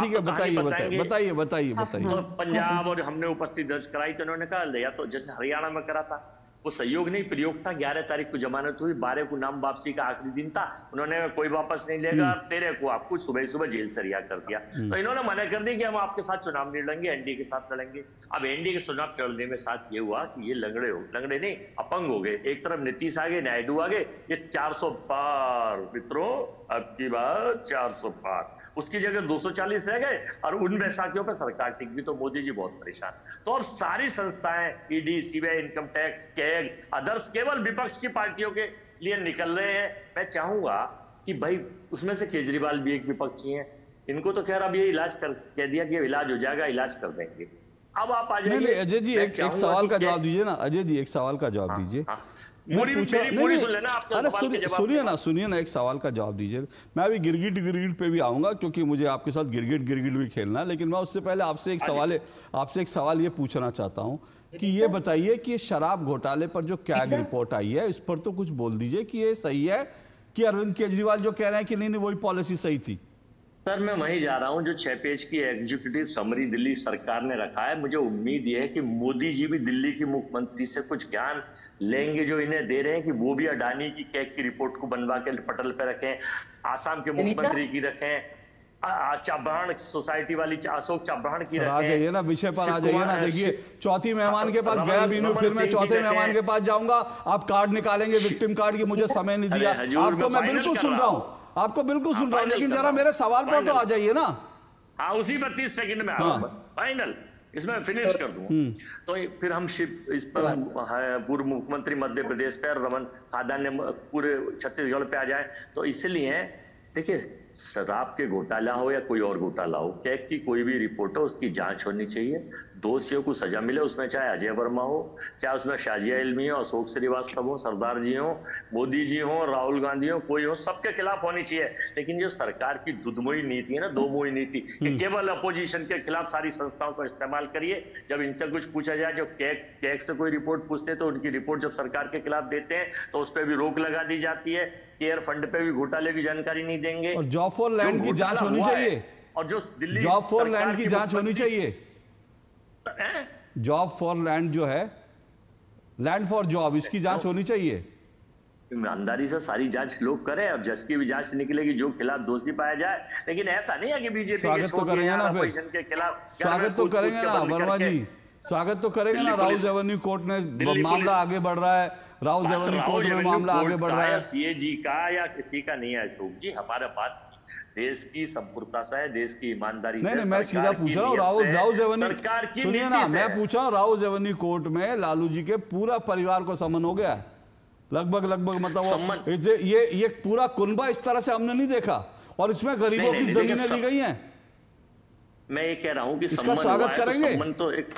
बताइए। तो पंजाब और हमने उपस्थिति दर्ज कराई, तो उन्होंने कहा या तो जैसे हरियाणा में करा था, वो सहयोग नहीं प्रयोग था। 11 तारीख को जमानत हुई, 12 को नाम वापसी का आखिरी दिन था, उन्होंने कोई वापस नहीं लेगा, 13 को आपको सुबह जेल से रिहा कर दिया। तो इन्होंने मना कर दिया कि हम आपके साथ चुनाव नहीं लड़ेंगे, एनडीए के साथ लड़ेंगे। अब एनडीए के चुनाव लड़ने में साथ ये हुआ कि ये लंगड़े नहीं, अपंग हो गए। एक तरफ नीतीश आ गए, नायडू आ गए, ये 400 पार मित्रों, अब की बात 400 पार, उसकी जगह 240 रह गए, और उन बैसाखियों पर सरकार टिक गई। तो मोदी जी बहुत परेशान। तो अब सारी संस्थाएं, ED, CBI, income tax, CAG, others, केवल विपक्ष की पार्टियों के लिए निकल रहे हैं। मैं चाहूंगा कि भाई उसमें से केजरीवाल भी एक विपक्षी हैं, इनको तो खैर अब ये इलाज कह दिया कि इलाज हो जाएगा, इलाज कर देंगे। अब आप आ जाइए। अजय जी एक सवाल का जवाब दीजिए ना, अजय जी एक सवाल का जवाब दीजिए। सुनिए ना, एक सवाल का जवाब दीजिए। मैं अभी गिरगिट पे भी आऊंगा, क्योंकि मुझे आपके साथ गिरगिट भी खेलना है, लेकिन मैं उससे पहले आपसे एक सवाल ये पूछना चाहता हूं कि ये बताइए कि ये शराब घोटाले पर जो कैग रिपोर्ट आई है, इस पर तो कुछ बोल दीजिए कि ये सही है कि अरविंद केजरीवाल जो कह रहे हैं कि नहीं वही पॉलिसी सही थी। सर मैं वहीं जा रहा हूं जो 6 पेज की एग्जीक्यूटिव समरी दिल्ली सरकार ने रखा है। मुझे उम्मीद यह है कि मोदी जी भी दिल्ली की मुख्यमंत्री से कुछ ज्ञान लेंगे जो इन्हें दे रहे हैं, कि वो भी अडानी की कैग की रिपोर्ट को बनवा के पटल पे रखें, आसाम के मुख्यमंत्री की रखें, चाब्राहन सोसाइटी वाली अशोक चाब्राहन की आ जाइए ना, विषय पर आ जाइए ना। देखिए चौथी मेहमान के पास गया बीनू, फिर मैं चौथे मेहमान के पास जाऊंगा। आप कार्ड निकालेंगे विक्टिम कार्ड की, मुझे समय नहीं दिया। आपको मैं बिल्कुल सुन रहा हूँ, लेकिन जरा मेरे सवाल पर तो आ जाइए ना। हाँ उसी 32 सेकंड में फाइनल इसमें फिनिश कर दूं। तो फिर हम इस पर पूर्व मुख्यमंत्री मध्य प्रदेश पर रमन खादा ने पूरे छत्तीसगढ़ पे आ जाए। तो इसलिए देखिए, शराब के घोटाला हो या कोई और घोटाला हो, कैग की कोई भी रिपोर्ट हो उसकी जांच होनी चाहिए, दोषियों को सजा मिले। उसमें चाहे अजय वर्मा हो, चाहे उसमें शाजिया इल्मी हो, अशोक श्रीवास्तव हो, सरदार जी हो, मोदी जी हो, राहुल गांधी हो, कोई हो, सबके खिलाफ होनी चाहिए। लेकिन जो सरकार की दुधमुई नीति है ना, दो मुई नीति, कि केवल अपोजिशन के खिलाफ सारी संस्थाओं का इस्तेमाल करिए। जब इनसे कुछ पूछा जाए, जो कैग से कोई रिपोर्ट पूछते हैं तो उनकी रिपोर्ट जब सरकार के खिलाफ देते हैं तो उस पर भी रोक लगा दी जाती है। केयर फंड पे भी घोटाले की जानकारी नहीं देंगे। और जॉब फॉर लैंड की जांच होनी चाहिए, और जो दिल्ली जॉब फॉर लैंड की जांच होनी चाहिए। जॉब फॉर लैंड जो है, लैंड फॉर जॉब, इसकी जांच होनी चाहिए। ईमानदारी से सारी जांच लोग करें, और जज की भी जांच निकलेगी जो खिलाफ दोषी पाया जाए। लेकिन ऐसा नहीं है कि बीजेपी स्वागत तो करेंगे ना, के खिलाफ स्वागत तो करेंगे ना वर्मा जी, स्वागत तो करेंगे ना। राउज एवेन्यू कोर्ट में मामला आगे बढ़ रहा है, राउज एवेन्यू कोर्ट में मामला आगे बढ़ रहा है। सीएजी का या किसी का नहीं है अशोक जी, हमारे बात देश की संपूर्णता से है, देश की ईमानदारी से। नहीं, मैं सीधा पूछ रहा हूँ, राउज एवेन्यू, सुनिए ना, मैं पूछा हूँ, राउज एवेन्यू कोर्ट में लालू जी के पूरा परिवार को समन हो गया है, लगभग मतलब ये पूरा कुनबा इस तरह से हमने नहीं देखा, और इसमें गरीबों की जमीनें ली गई हैं। मैं ये कह रहा हूँ कि इसका स्वागत करेंगे। सम्मन तो एक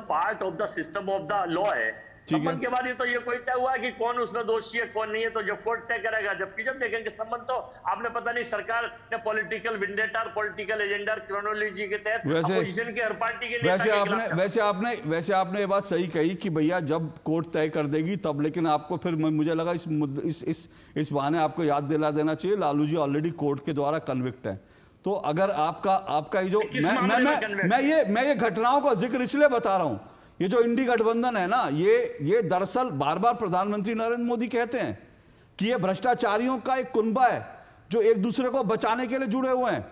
part of the system of the law है। सम्मन के बाद तो ये कोई तय हुआ कि कौन उसमें दोषी है कौन नहीं है, तो जब कोर्ट तय करेगा। जबकि जब देखेंगे सम्मन तो आपने पता नहीं सरकार ने पॉलिटिकल विंडेटा, पॉलिटिकल एजेंडा, क्रोनोलॉजी के तहत अपोजिशन के हर पार्टी के वैसे आपने ये बात सही कही कि भैया जब कोर्ट तय कर देगी तब, लेकिन आपको फिर मुझे लगा इस बहाने आपको याद दिला देना चाहिए, लालू जी ऑलरेडी कोर्ट के द्वारा कन्विक्ट है। तो अगर आपका ये जो मैं ये घटनाओं का जिक्र इसलिए बता रहा हूं, ये जो इंडी गठबंधन है ना, ये दरअसल बार बार प्रधानमंत्री नरेंद्र मोदी कहते हैं कि ये भ्रष्टाचारियों का एक कुनबा है जो एक दूसरे को बचाने के लिए जुड़े हुए हैं।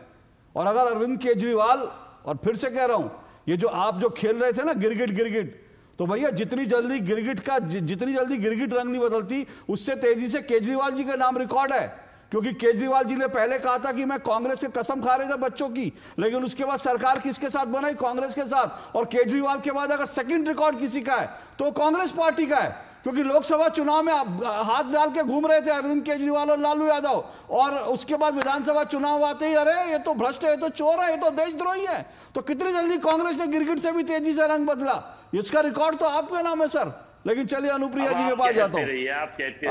और अगर अरविंद केजरीवाल, और फिर से कह रहा हूं, ये जो आप जो खेल रहे थे ना गिरगिट, तो भैया जितनी जल्दी गिरगिट रंग नहीं बदलती, उससे तेजी से केजरीवाल जी का नाम रिकॉर्ड है। क्योंकि केजरीवाल जी ने पहले कहा था कि मैं कांग्रेस से कसम खा रहे थे बच्चों की, लेकिन उसके बाद सरकार किसके साथ बनाई? कांग्रेस के साथ। और केजरीवाल के बाद अगर सेकंड रिकॉर्ड किसी का है तो कांग्रेस पार्टी का है, क्योंकि लोकसभा चुनाव में हाथ डाल के घूम रहे थे अरविंद केजरीवाल और लालू यादव, और उसके बाद विधानसभा चुनाव आते ही अरे ये तो भ्रष्ट है, ये तो चोर है, ये तो देशद्रोही है। तो कितनी जल्दी कांग्रेस ने गिरगिट से भी तेजी से रंग बदला, इसका रिकॉर्ड तो आपके नाम है सर। लेकिन चलिए अनुप्रिया जी के पास जाता हूँ।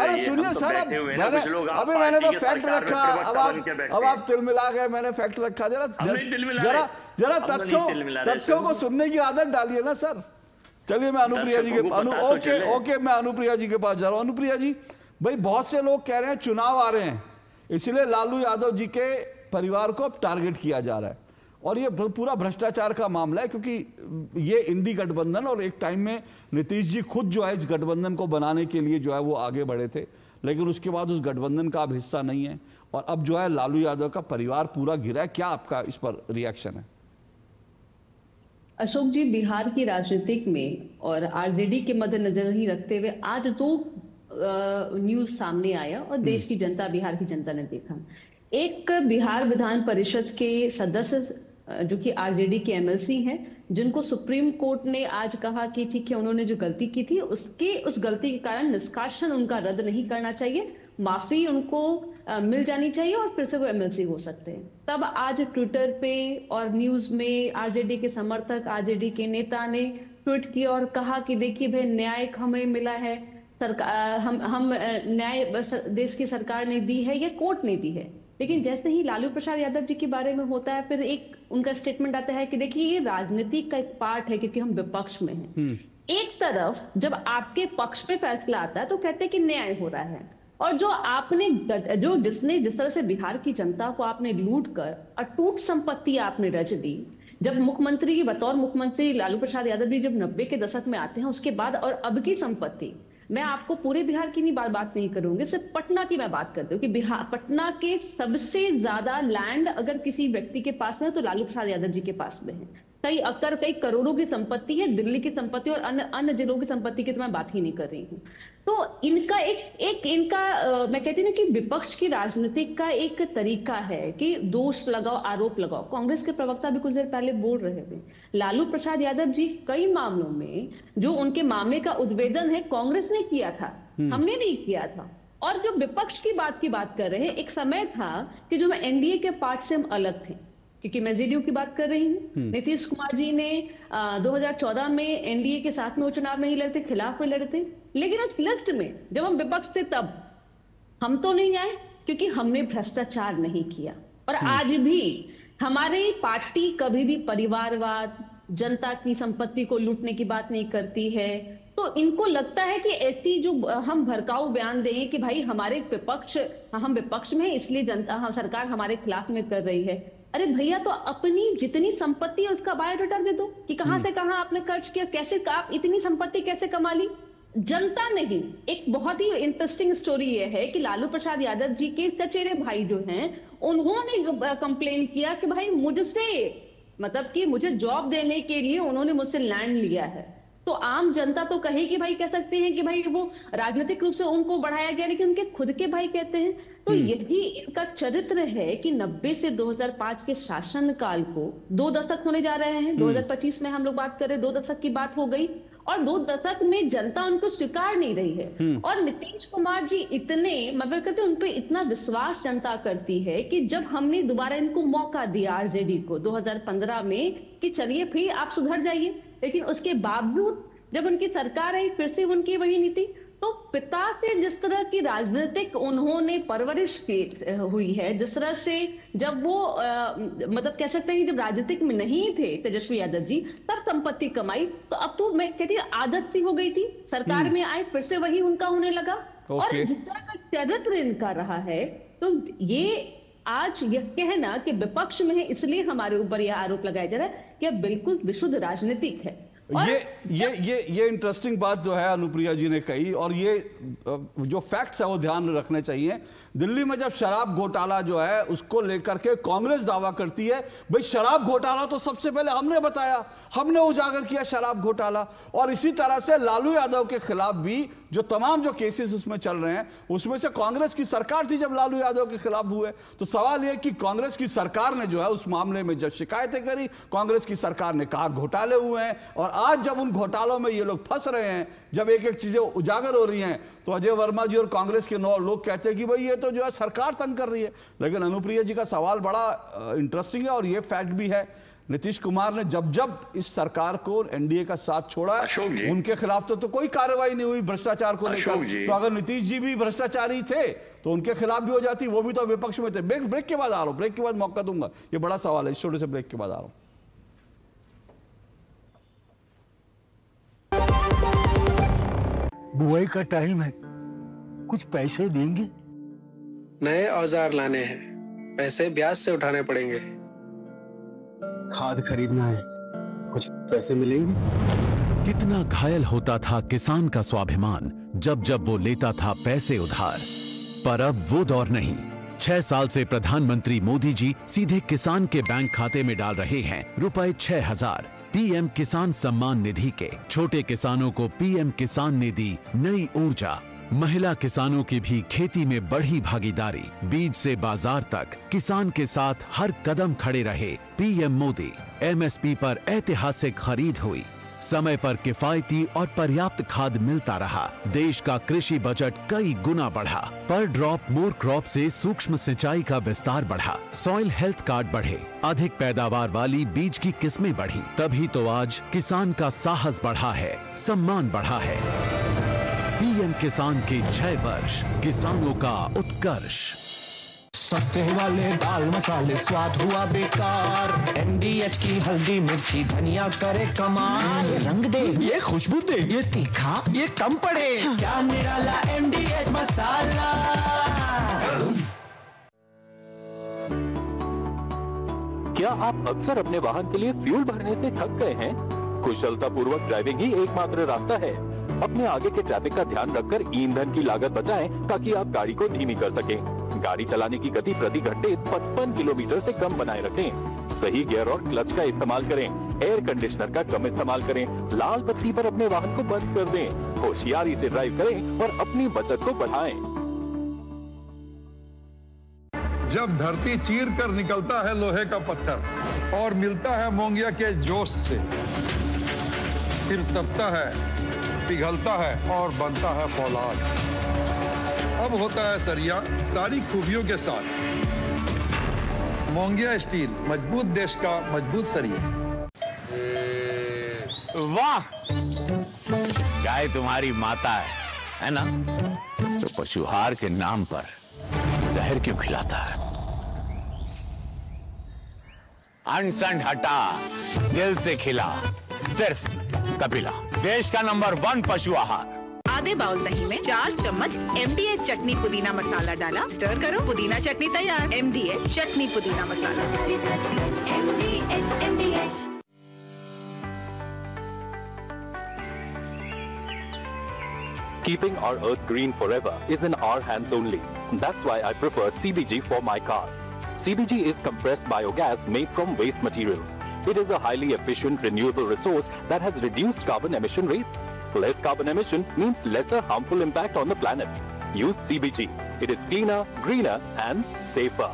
अरे सुनिए सर, अभी मैंने तो फैक्ट रखा, अब आप तिल मिला गए, मैंने फैक्ट रखा। जरा तथ्यों को सुनने की आदत डालिए ना सर। चलिए मैं अनुप्रिया जी के ओके मैं अनुप्रिया जी के पास जा रहा हूँ। अनुप्रिया जी, भाई बहुत से लोग कह रहे हैं चुनाव आ रहे हैं इसलिए लालू यादव जी के परिवार को अब टारगेट किया जा रहा है, और ये पूरा भ्रष्टाचार का मामला है, क्योंकि ये इंडी गठबंधन, और एक टाइम में नीतीश जी खुद जो है इस गठबंधन को बनाने के लिए जो है वो आगे बढ़े थे, लेकिन उसके बाद उस गठबंधन का अब हिस्सा नहीं है, और अब जो है लालू यादव का परिवार पूरा गिरा है। क्या आपका इस पर रिएक्शन है? अशोक जी, बिहार की राजनीतिक में और आरजेडी के मद्देनजर ही रखते हुए आज दो न्यूज सामने आया और देश की जनता, बिहार की जनता ने देखा। एक बिहार विधान परिषद के सदस्य जो कि आरजेडी के एमएलसी हैं, जिनको सुप्रीम कोर्ट ने आज कहा कि ठीक है उन्होंने जो गलती की थी उस गलती के कारण निष्कासन उनका रद्द नहीं करना चाहिए, माफी उनको मिल जानी चाहिए और फिर से वो एमएलसी हो सकते हैं। तब आज ट्विटर पे और न्यूज में आरजेडी के समर्थक, आरजेडी के नेता ने ट्वीट किया और कहा कि देखिए भाई न्याय हमें मिला है, सरकार हम न्याय देश की सरकार ने दी है या कोर्ट ने दी है। लेकिन जैसे ही लालू प्रसाद यादव जी के बारे में होता है, फिर एक उनका स्टेटमेंट आता है कि देखिए ये राजनीति का एक पार्ट है क्योंकि हम विपक्ष में हैं। एक तरफ जब आपके पक्ष में फैसला आता है तो कहते हैं कि न्याय हो रहा है, और जिस तरह से बिहार की जनता को आपने लूट कर अटूट संपत्ति आपने रच दी। जब मुख्यमंत्री बतौर मुख्यमंत्री लालू प्रसाद यादव जी जब 90 के दशक में आते हैं, उसके बाद और अब की संपत्ति, मैं आपको पूरे बिहार की नहीं बात नहीं करूंगी, सिर्फ पटना की मैं बात करती हूँ कि बिहार पटना के सबसे ज्यादा लैंड अगर किसी व्यक्ति के पास में है तो लालू प्रसाद यादव जी के पास में है। कई करोड़ों की संपत्ति है, दिल्ली की संपत्ति और अन्य जिलों की संपत्ति की तो मैं बात ही नहीं कर रही हूँ। तो इनका मैं कहती हूँ कि विपक्ष की राजनीति का एक तरीका है कि दोष लगाओ, आरोप लगाओ। कांग्रेस के प्रवक्ता भी कुछ देर पहले बोल रहे थे, लालू प्रसाद यादव जी कई मामलों में जो उनके मामले का उद्भेदन है कांग्रेस ने किया था, हमने नहीं किया था। और जो विपक्ष की बात कर रहे हैं, एक समय था कि जो मैं एनडीए के पार्ट से हम अलग थे, क्योंकि मैं जेडीयू की बात कर रही हूँ। नीतीश कुमार जी ने 2014 में एनडीए के साथ में वो चुनाव नहीं लड़ते, खिलाफ में लड़े थे, लेकिन उस लिस्ट में जब हम विपक्ष थे तब हम तो नहीं आए क्योंकि हमने भ्रष्टाचार नहीं किया। और आज भी हमारी पार्टी कभी भी परिवारवाद, जनता की संपत्ति को लूटने की बात नहीं करती है। तो इनको लगता है कि ऐसी जो हम भड़काऊ बयान दें कि भाई हम विपक्ष में इसलिए जनता सरकार हमारे खिलाफ में कर रही है। अरे भैया, तो अपनी जितनी संपत्ति है उसका बायोडाटा दे दो कि कहां से कहां आपने खर्च किया, कैसे आप इतनी संपत्ति कैसे कमा ली। जनता नहीं। एक बहुत ही इंटरेस्टिंग स्टोरी ये है कि लालू प्रसाद यादव जी के चचेरे भाई जो हैं उन्होंने कंप्लेन किया कि भाई मुझे जॉब देने के लिए उन्होंने मुझसे लैंड लिया है। तो आम जनता तो कहेगी भाई, कह सकते हैं कि भाई वो राजनीतिक रूप से उनको बढ़ाया गया, लेकिन उनके खुद के भाई कहते हैं। तो यही इनका चरित्र है कि 90 से 2005 के शासनकाल को 2 दशक होने जा रहे हैं। 2025 में हम लोग बात करें, 2 दशक की बात हो गई, और 2 दशक में जनता उनको स्वीकार नहीं रही है। और नीतीश कुमार जी मैं कहती हूँ उन पर इतना विश्वास जनता करती है कि जब हमने दोबारा इनको मौका दिया आरजेडी को 2015 में कि चलिए फिर आप सुधर जाइए, लेकिन उसके बावजूद जब उनकी सरकार आई फिर से उनकी वही नीति। तो पिता से जिस तरह की राजनीतिक उन्होंने परवरिश हुई है, जिस तरह से जब वो कह सकते हैं जब राजनीतिक में नहीं थे तेजस्वी यादव जी, तब संपत्ति कमाई, तो अब तो मैं कहती हूँ आदत सी हो गई थी, सरकार में आए फिर से वही उनका होने लगा। और जिस तरह का चरित्र इनका रहा है, तो ये आज यह कहना कि विपक्ष में है इसलिए हमारे ऊपर यह आरोप लगाया जा रहा है, यह बिल्कुल विशुद्ध राजनीतिक है। ये इंटरेस्टिंग बात जो है अनुप्रिया जी ने कही, और ये जो फैक्ट्स है वो ध्यान में रखने चाहिए। दिल्ली में जब शराब घोटाला जो है उसको लेकर के कांग्रेस दावा करती है, भाई शराब घोटाला तो सबसे पहले हमने बताया, हमने उजागर किया शराब घोटाला। और इसी तरह से लालू यादव के खिलाफ भी जो तमाम जो केसेस उसमें चल रहे हैं, उसमें से कांग्रेस की सरकार थी जब लालू यादव के खिलाफ हुए। तो सवाल यह कि कांग्रेस की सरकार ने जो है उस मामले में जब शिकायतें करी, कांग्रेस की सरकार ने कहा घोटाले हुए हैं, और आज जब उन घोटालों में ये लोग फंस रहे हैं, जब एक एक चीजें उजागर हो रही हैं, तो अजय वर्मा जी और कांग्रेस के 9 लोग कहते हैं कि भाई ये तो जो है सरकार तंग कर रही है। लेकिन अनुप्रिया जी का सवाल बड़ा इंटरेस्टिंग है, और ये फैक्ट भी है, नीतीश कुमार ने जब जब इस सरकार को एनडीए का साथ छोड़ा, उनके खिलाफ तो कोई कार्रवाई नहीं हुई भ्रष्टाचार को लेकर। तो अगर नीतीश जी भी भ्रष्टाचारी थे तो उनके खिलाफ भी हो जाती, वो भी तो विपक्ष में थे। ब्रेक के बाद आ रहा हूं, ब्रेक के बाद मौका दूंगा, ये बड़ा सवाल है, इस छोटे से ब्रेक के बाद आ रहा हूं। बुआई का टाइम है, कुछ पैसे देंगे? नए औजार लाने हैं, पैसे ब्याज से उठाने पड़ेंगे। खाद खरीदना है, कुछ पैसे मिलेंगे? कितना घायल होता था किसान का स्वाभिमान जब जब वो लेता था पैसे उधार। पर अब वो दौर नहीं। 6 साल से प्रधानमंत्री मोदी जी सीधे किसान के बैंक खाते में डाल रहे हैं रुपए 6,000 पीएम किसान सम्मान निधि के। छोटे किसानों को पीएम किसान ने दी नई ऊर्जा। महिला किसानों की भी खेती में बढ़ी भागीदारी। बीज से बाजार तक किसान के साथ हर कदम खड़े रहे पीएम मोदी। एमएसपी पर ऐतिहासिक खरीद हुई। समय पर किफायती और पर्याप्त खाद मिलता रहा। देश का कृषि बजट कई गुना बढ़ा। पर ड्रॉप मोर क्रॉप से सूक्ष्म सिंचाई का विस्तार बढ़ा। सॉइल हेल्थ कार्ड बढ़े। अधिक पैदावार वाली बीज की किस्में बढ़ी। तभी तो आज किसान का साहस बढ़ा है, सम्मान बढ़ा है। पीएम किसान के 6 वर्ष, किसानों का उत्कर्ष। सस्ते वाले दाल मसाले स्वाद हुआ बेकार। एमडीएच की हल्दी मिर्ची धनिया करे कमाल। ये रंग दे, ये खुशबू दे, ये तीखा, ये कम पड़े। क्या निराला एमडीएच मसाला। क्या आप अक्सर अपने वाहन के लिए फ्यूल भरने से थक गए हैं? कुशलता पूर्वक ड्राइविंग ही एकमात्र रास्ता है। अपने आगे के ट्रैफिक का ध्यान रखकर ईंधन की लागत बचाएं ताकि आप गाड़ी को धीमी कर सकें। गाड़ी चलाने की गति प्रति घंटे 55 किलोमीटर से कम बनाए रखें। सही गियर और क्लच का इस्तेमाल करें। एयर कंडीशनर का कम इस्तेमाल करें। लाल बत्ती पर अपने वाहन को बंद कर दें। होशियारी से ड्राइव करें और अपनी बचत को बढ़ाएं। जब धरती चीर कर निकलता है लोहे का पत्थर और मिलता है मोंगिया के जोश से, फिर तपता है, पिघलता है और बनता है फौलाद। अब होता है सरिया सारी खूबियों के साथ। मोंगिया स्टील, मजबूत देश का मजबूत सरिया। वाह, गाय तुम्हारी माता है ना? तो पशुहार के नाम पर जहर क्यों खिलाता है? अनसन हटा, दिल से खिला, सिर्फ कपिला, देश का नंबर 1 पशु आहार। आधे बाउल दही में 4 चम्मच एमडीएच चटनी पुदीना मसाला डाला, स्टर करो, पुदीना चटनी तैयार। एमडीएच चटनी पुदीना मसाला। MDH. Keeping our earth green forever is in our hands only. That's why I prefer CBG for my car. CBG is compressed biogas made from waste materials. It is a highly efficient renewable resource that has reduced carbon emission rates. Less carbon emission means lesser harmful impact on the planet. Use CBG. It is cleaner, greener and safer.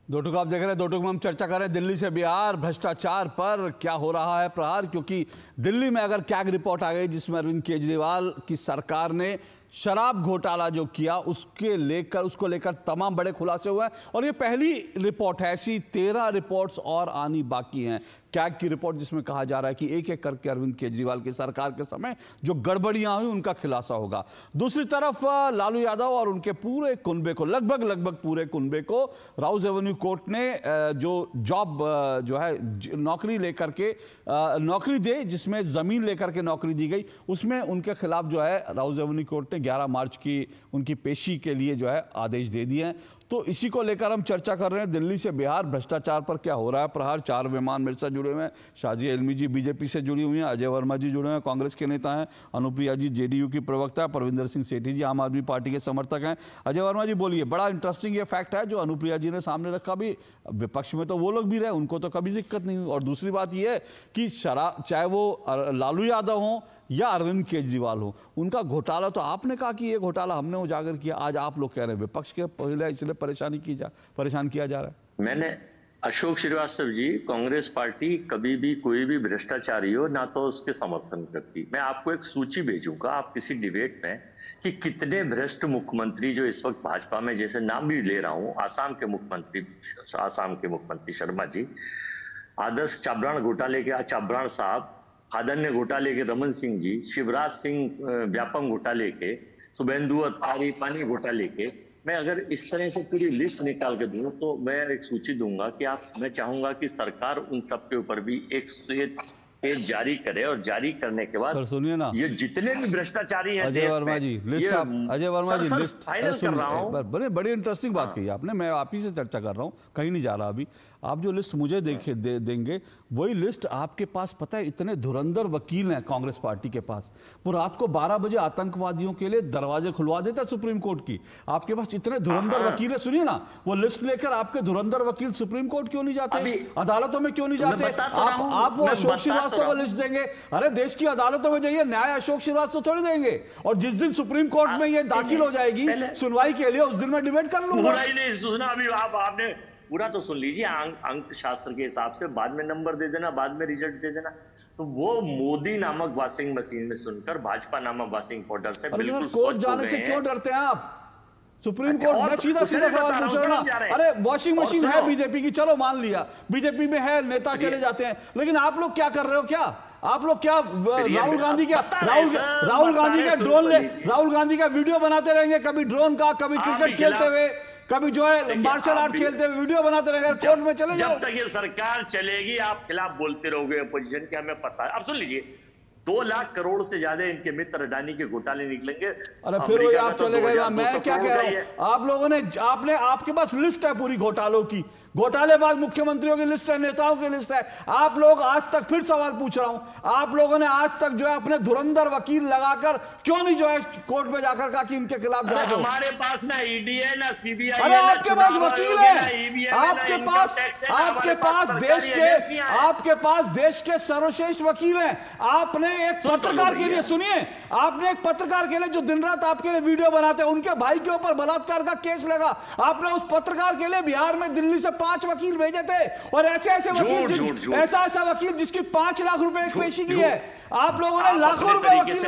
दो टुक आप देख रहे हैं, दो टुक में हम चर्चा कर रहे हैं दिल्ली से बिहार भ्रष्टाचार पर क्या हो रहा है प्रहार। क्योंकि दिल्ली में अगर कैग रिपोर्ट आ गई जिसमें अरविंद केजरीवाल की सरकार ने शराब घोटाला जो किया उसको लेकर तमाम बड़े खुलासे हुए हैं, और ये पहली रिपोर्ट है, ऐसी 13 रिपोर्ट्स और आनी बाकी हैं। कैग की रिपोर्ट जिसमें कहा जा रहा है कि एक एक करके अरविंद केजरीवाल की सरकार के समय जो गड़बड़ियां हुई उनका खुलासा होगा। दूसरी तरफ लालू यादव और उनके पूरे कुनबे को, लगभग पूरे कुनबे को राउज एवेन्यू कोर्ट ने जो जॉब जो है नौकरी लेकर के नौकरी दे, जिसमें जमीन लेकर के नौकरी दी गई, उसमें उनके खिलाफ जो है राउज एवेन्यू कोर्ट ने 11 मार्च की उनकी पेशी के लिए जो है आदेश दे दिए हैं। तो इसी को लेकर हम चर्चा कर रहे हैं। दिल्ली से बिहार, भ्रष्टाचार पर क्या हो रहा है प्रहार। 4 मेहमान मेरे साथ जुड़े हुए हैं। शाजिया इल्मी जी बीजेपी से जुड़ी हुई हैं, अजय वर्मा जी जुड़े हैं, कांग्रेस के नेता हैं, अनुप्रिया जी जेडीयू की प्रवक्ता, परविंदर सिंह सेठी जी आम आदमी पार्टी के समर्थक हैं। अजय वर्मा जी बोलिए, बड़ा इंटरेस्टिंग ये फैक्ट है जो अनुप्रिया जी ने सामने रखा। भी विपक्ष में तो वो लोग भी रहे, उनको तो कभी दिक्कत नहीं हुई। और दूसरी बात ये है कि चाहे वो लालू यादव हों या अरविंद केजरीवाल हो, उनका घोटाला तो आपने कहा कि ये घोटाला हमने उजागर किया, आज आप लोग कह रहे हैं विपक्ष के पहले इसलिए परेशान किया जा रहा है। मैंने अशोक श्रीवास्तव जी, कांग्रेस पार्टी कभी भी कोई भी भ्रष्टाचारी हो ना तो उसके समर्थन करती। मैं आपको एक सूची भेजूंगा आप किसी डिबेट में कि कितने भ्रष्ट मुख्यमंत्री जो इस वक्त भाजपा में, जैसे नाम भी ले रहा हूं, आसाम के मुख्यमंत्री शर्मा जी, आदर्श चाबरान घोटाले के चाबरान साहब, खाद्यान्न घोटाले के रमन सिंह जी, शिवराज सिंह व्यापम घोटाले के, शुभेंदु अधिकारी पानी घोटाले के। मैं अगर इस तरह से पूरी लिस्ट निकाल के दूं तो मैं एक सूची दूंगा कि मैं चाहूंगा कि सरकार उन सब के ऊपर भी एक श्वेत पेज जारी करे और जारी करने के बाद सर सुनिए ना, ये जितने भी भ्रष्टाचारी हैं अजय वर्मा जी लिस्ट, अजय वर्मा जी लिस्ट फाइनल कर रहा हूं। बड़ी इंटरेस्टिंग बात कही आपने, मैं आप ही से चर्चा कर रहा हूं, कहीं नहीं जा रहा अभी। आप जो लिस्ट मुझे देंगे वही लिस्ट आपके पास, पता है इतने धुरंधर वकील हैं कांग्रेस पार्टी के पास, वो रात को 12 बजे आतंकवादियों के लिए दरवाजे खुलवा देता है सुप्रीम कोर्ट की। आपके पास इतने धुरंधर वकील है, सुनिए ना, वो लिस्ट लेकर आपके धुरंधर वकील सुप्रीम कोर्ट क्यों नहीं जाते, अदालतों में क्यों नहीं जाते? आप वो अशोक श्रीवास्तव को लिस्ट देंगे? अरे देश की अदालतों में जाइए, न्याय अशोक श्रीवास्तव थोड़ी देंगे। और जिस दिन सुप्रीम कोर्ट में ये दाखिल हो जाएगी सुनवाई के लिए, उस दिन मैं डिबेट कर लूंगा। अभी आपने पूरा तो सुन लीजिए, अंक शास्त्र के हिसाब से बाद में नंबर दे देना, बाद में रिजल्ट दे देना। तो वो मोदी नामक वॉशिंग मशीन में सुनकर भाजपा नामक वॉशिंग पाउडर से बिल्कुल कोर्ट जाने से क्यों डरते हैं आप? सुप्रीम कोर्ट में सीधा सवाल पूछ रहा हूं ना। अरे वॉशिंग मशीन है बीजेपी की, चलो मान लिया बीजेपी में है, नेता चले जाते हैं, लेकिन आप लोग क्या कर रहे हो? क्या आप लोग क्या राहुल गांधी का वीडियो बनाते रहेंगे, कभी ड्रोन का, कभी क्रिकेट खेलते हुए, कभी जो है मार्शल आर्ट खेलते हुए वीडियो बनाते रहेंगे, कोर्ट में चले जाओ। जब तक ये सरकार चलेगी आप खिलाफ बोलते रहोगे अपोजिशन के, हमें पता है। अब सुन लीजिए, 2 लाख करोड़ से ज्यादा इनके मित्र अडानी के घोटाले निकलेंगे। अरे फिर वही आप चले गए। मैं क्या कह रहा हूं, आप लोगों ने, आपके पास लिस्ट है पूरी घोटालों की, घोटालेबाज मुख्यमंत्रियों की लिस्ट है, नेताओं की लिस्ट है। आप लोग आज तक, फिर सवाल पूछ रहा हूं, आप लोगों ने आज तक जो है अपने धुरंधर वकील लगाकर क्यों नहीं जो है कोर्ट में जाकर कहा कि इनके खिलाफ जांच हो? हमारे पास ना ईडी है ना सीबीआई। अरे आपके पास वकील है, आपके पास देश के सर्वश्रेष्ठ वकील हैं। आपने एक पत्रकार के लिए, सुनिए, आपने एक पत्रकार के लिए जो दिन रात आपके लिए वीडियो बनाते हैं, उनके भाई के ऊपर बलात्कार का केस लगा, आपने उस पत्रकार के लिए बिहार में दिल्ली से 5 वकील भेजे थे। और ऐसे वकील, ऐसा वकील जिसकी 5 लाख रुपए एक पेशी की है, आप लोगों ने लाखों रुपए वकील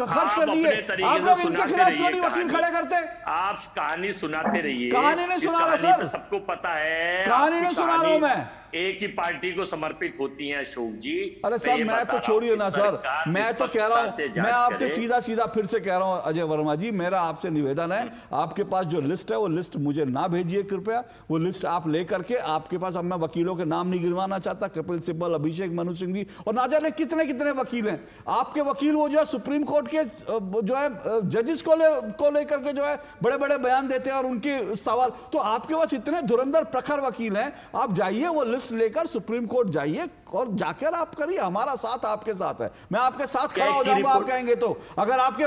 खर्च कर दिए। आप लोग इनके खिलाफ क्यों नहीं वकील खड़े करते? आप कहानी सुनाते रहिए। कहानी नहीं सुना रहा सर, सबको पता है, कहानी नहीं सुना रहा हूं मैं। एक ही पार्टी को समर्पित होती हैं अशोक जी। अरे सर मैं तो छोड़िए ना सर, मैं तो कह रहा हूं, मैं आपसे सीधा फिर से कह रहा हूं अजय वर्मा जी, मेरा आपसे निवेदन है, आपके पास जो लिस्ट है वो लिस्ट मुझे ना भेजिए कृपया। वो लिस्ट आप लेकर के, आपके पास, अब मैं वकीलों के नाम नहीं गिरवाना चाहता, कपिल सिब्बल, अभिषेक मनु सिंह जी और ना जाने कितने कितने वकील हैं आपके वकील, वो जो है सुप्रीम कोर्ट के जो है जजेस को लेकर के जो है बड़े बड़े बयान देते हैं और उनके सवाल, तो आपके पास इतने धुरंधर प्रखर वकील हैं। आप जाइए वो लिस्ट लेकर सुप्रीम कोर्ट जाइए और जाकर आप करिए, हमारा साथ आपके साथ है, मैं आपके साथ खड़ा हो जाऊंगा आप कहेंगे तो। अगर आपके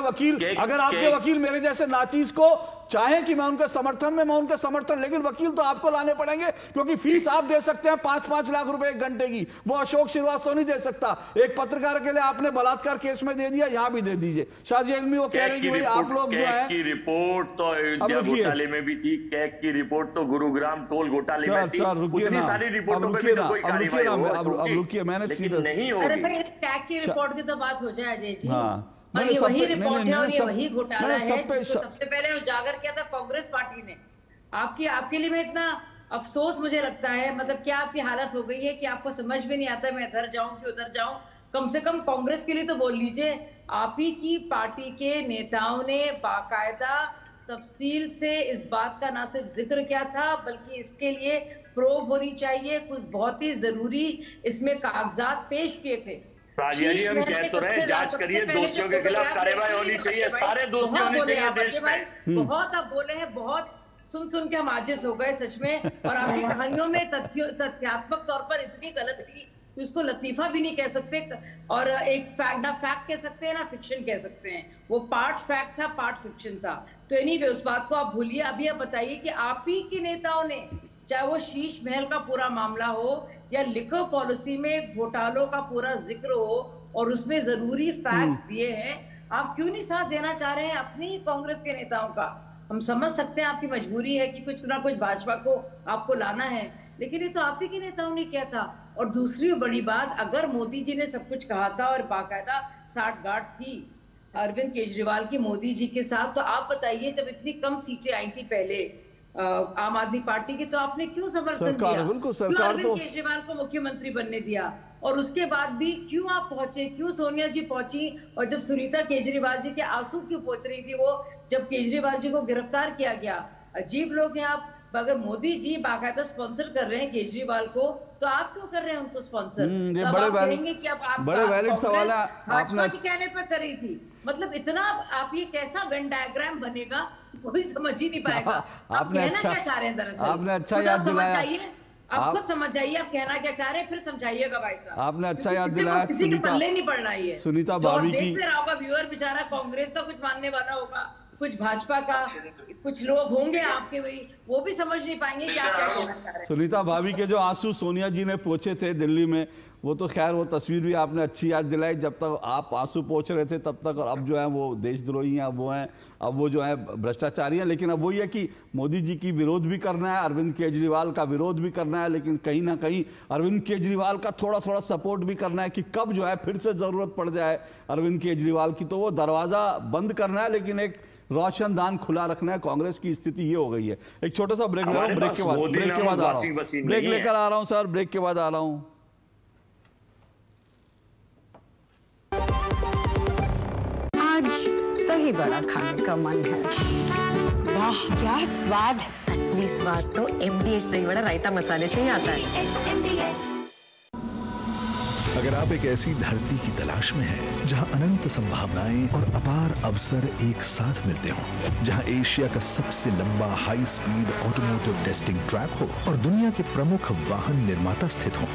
वकील मेरे जैसे नाचीज को चाहे कि मैं उनके समर्थन में, मैं उनके समर्थन, लेकिन वकील तो आपको लाने पड़ेंगे क्योंकि फीस आप दे सकते हैं 5-5 लाख रुपए 1 घंटे की, वो अशोक श्रीवास्तव नहीं दे सकता। एक पत्रकार के लिए आपने बलात्कार केस में दे दिया, यहां भी दे दीजिए। शाजिया इल्मी वो कह रहे हैं कि भाई आप लोग जो है, की रिपोर्ट तो अयोध्या घोटाले में भी थी, कैग की रिपोर्ट तो गुरुग्राम टोल घोटाले में थी, उतनी सारी रिपोर्टों में भी कोई कार्रवाई अब रुकिए, मैंने सीधा नहीं होगी। अरे भाई इस कैग की रिपोर्ट की तो बात हो जाए अजय जी। और ये वही रिपोर्ट है और ये वही घोटाला है जिसको सबसे पहले उजागर किया था कांग्रेस पार्टी ने। आपके लिए मैं इतना अफसोस मुझे लगता है, मतलब क्या आपकी हालत हो गई है कि आपको समझ भी नहीं आता मैं इधर जाऊं कि उधर जाऊं। कम से कम कांग्रेस के लिए तो बोल लीजिए। आप ही की पार्टी के नेताओं ने बाकायदा तफसील से इस बात का ना सिर्फ जिक्र किया था, बल्कि इसके लिए प्रोब होनी चाहिए, कुछ बहुत ही जरूरी इसमें कागजात पेश किए थे। राजिया जी हम कह तो रहे, जांच करिए, दोषियों के खिलाफ कार्रवाई होनी चाहिए, सारे दोषी होने चाहिए देश में। बहुत आप बोले हैं, बहुत सुन के हम आजिज हो गए सच में। और आपकी कहानियों में तथ्यात्मक तौर पर इतनी गलत थी कि उसको लतीफा भी नहीं कह सकते, और एक फैक्ट ना फैक्ट कह सकते हैं ना फिक्शन कह सकते हैं। वो पार्ट फैक्ट था, पार्ट फिक्शन था। तो एनीवे उस बात को आप भूलिए। अभी आप बताइए कि आप ही के नेताओं ने, चाहे वो शीश महल का पूरा मामला हो या लिकर पॉलिसी में घोटालों का पूरा जिक्र हो और उसमें जरूरी फैक्ट्स दिए हैं, आप क्यों नहीं साथ देना चाह रहे हैं अपनी कांग्रेस के नेताओं का? हम समझ सकते हैं आपकी मजबूरी है कि कुछ ना कुछ भाजपा को आपको लाना है, लेकिन ये तो आप ही के नेताओं ने किया था। और दूसरी बड़ी बात, अगर मोदी जी ने सब कुछ कहा था और बाकायदा साठगांठ थी अरविंद केजरीवाल की मोदी जी के साथ, तो आप बताइए जब इतनी कम सीटें आई थी पहले आम आदमी पार्टी की, तो आपने क्यों समर्थन दिया? क्यों अरविंद केजरीवाल को मुख्यमंत्री बनने दिया? और उसके बाद भी क्यों आप पहुंचे? क्यों सोनिया जी पहुंची? और जब सुनीता केजरीवाल जी के आंसू क्यों पहुंच रही थी वो, जब केजरीवाल जी को गिरफ्तार किया गया? अजीब लोग हैं आप। अगर मोदी जी बाकायदा स्पॉन्सर कर रहे हैं केजरीवाल को, तो आप क्यों कर रहे हैं उनको स्पॉन्सर? ये बड़े वैलिड सवाल है। भाजपा के कहने पर कर रही थी, मतलब इतना आप ये कैसा वेन डायग्राम बनेगा कोई समझ ही नहीं पाएगा। आप कहना क्या चाह रहे हैं दरअसल? आपने अच्छा याद दिलाया। आप खुद समझ जाइए आप कहना क्या चाह रहे हैं, फिर समझाइए भाई साहब। आपने अच्छा याद दिलाया। किसी के पल्ले नहीं पड़ रहा है। सुनीता भाभी की देख रहा होगा व्यूअर बेचारा, कांग्रेस का कुछ मानने वाला होगा, कुछ भाजपा का, कुछ लोग होंगे आपके वही, वो भी समझ नहीं पाएंगे कि आप क्या कहना चाह रहे हैं। सुनीता भाभी के जो आंसू सोनिया जी ने पोंछे थे दिल्ली में, वो तो खैर वो तस्वीर भी आपने अच्छी याद दिलाई। जब तक आप आंसू पोंछ रहे थे तब तक, और अब जो है वो देशद्रोही हैं, वो हैं, अब वो जो है भ्रष्टाचारी हैं। लेकिन अब वही है कि मोदी जी की विरोध भी करना है, अरविंद केजरीवाल का विरोध भी करना है, लेकिन कहीं ना कहीं अरविंद केजरीवाल का थोड़ा थोड़ा सपोर्ट भी करना है कि कब जो है फिर से ज़रूरत पड़ जाए अरविंद केजरीवाल की, तो वो दरवाज़ा बंद करना है, लेकिन एक रोशनदान खुला रखना है। कांग्रेस की स्थिति ये हो गई है। एक छोटा सा ब्रेक ले रहा हूँ, ब्रेक के बाद आ रहा हूँ, ब्रेक लेकर आ रहा हूँ सर, ब्रेक के बाद आ रहा हूँ। आज दही बड़ा खाने का मन है। वाह क्या स्वाद है। असली स्वाद तो MDH दही बड़ा रायता मसाले से ही आता है। अगर आप एक ऐसी धरती की तलाश में हैं जहां अनंत संभावनाएं और अपार अवसर एक साथ मिलते हों, जहां एशिया का सबसे लंबा high speed automotive testing track हो और दुनिया के प्रमुख वाहन निर्माता स्थित हों,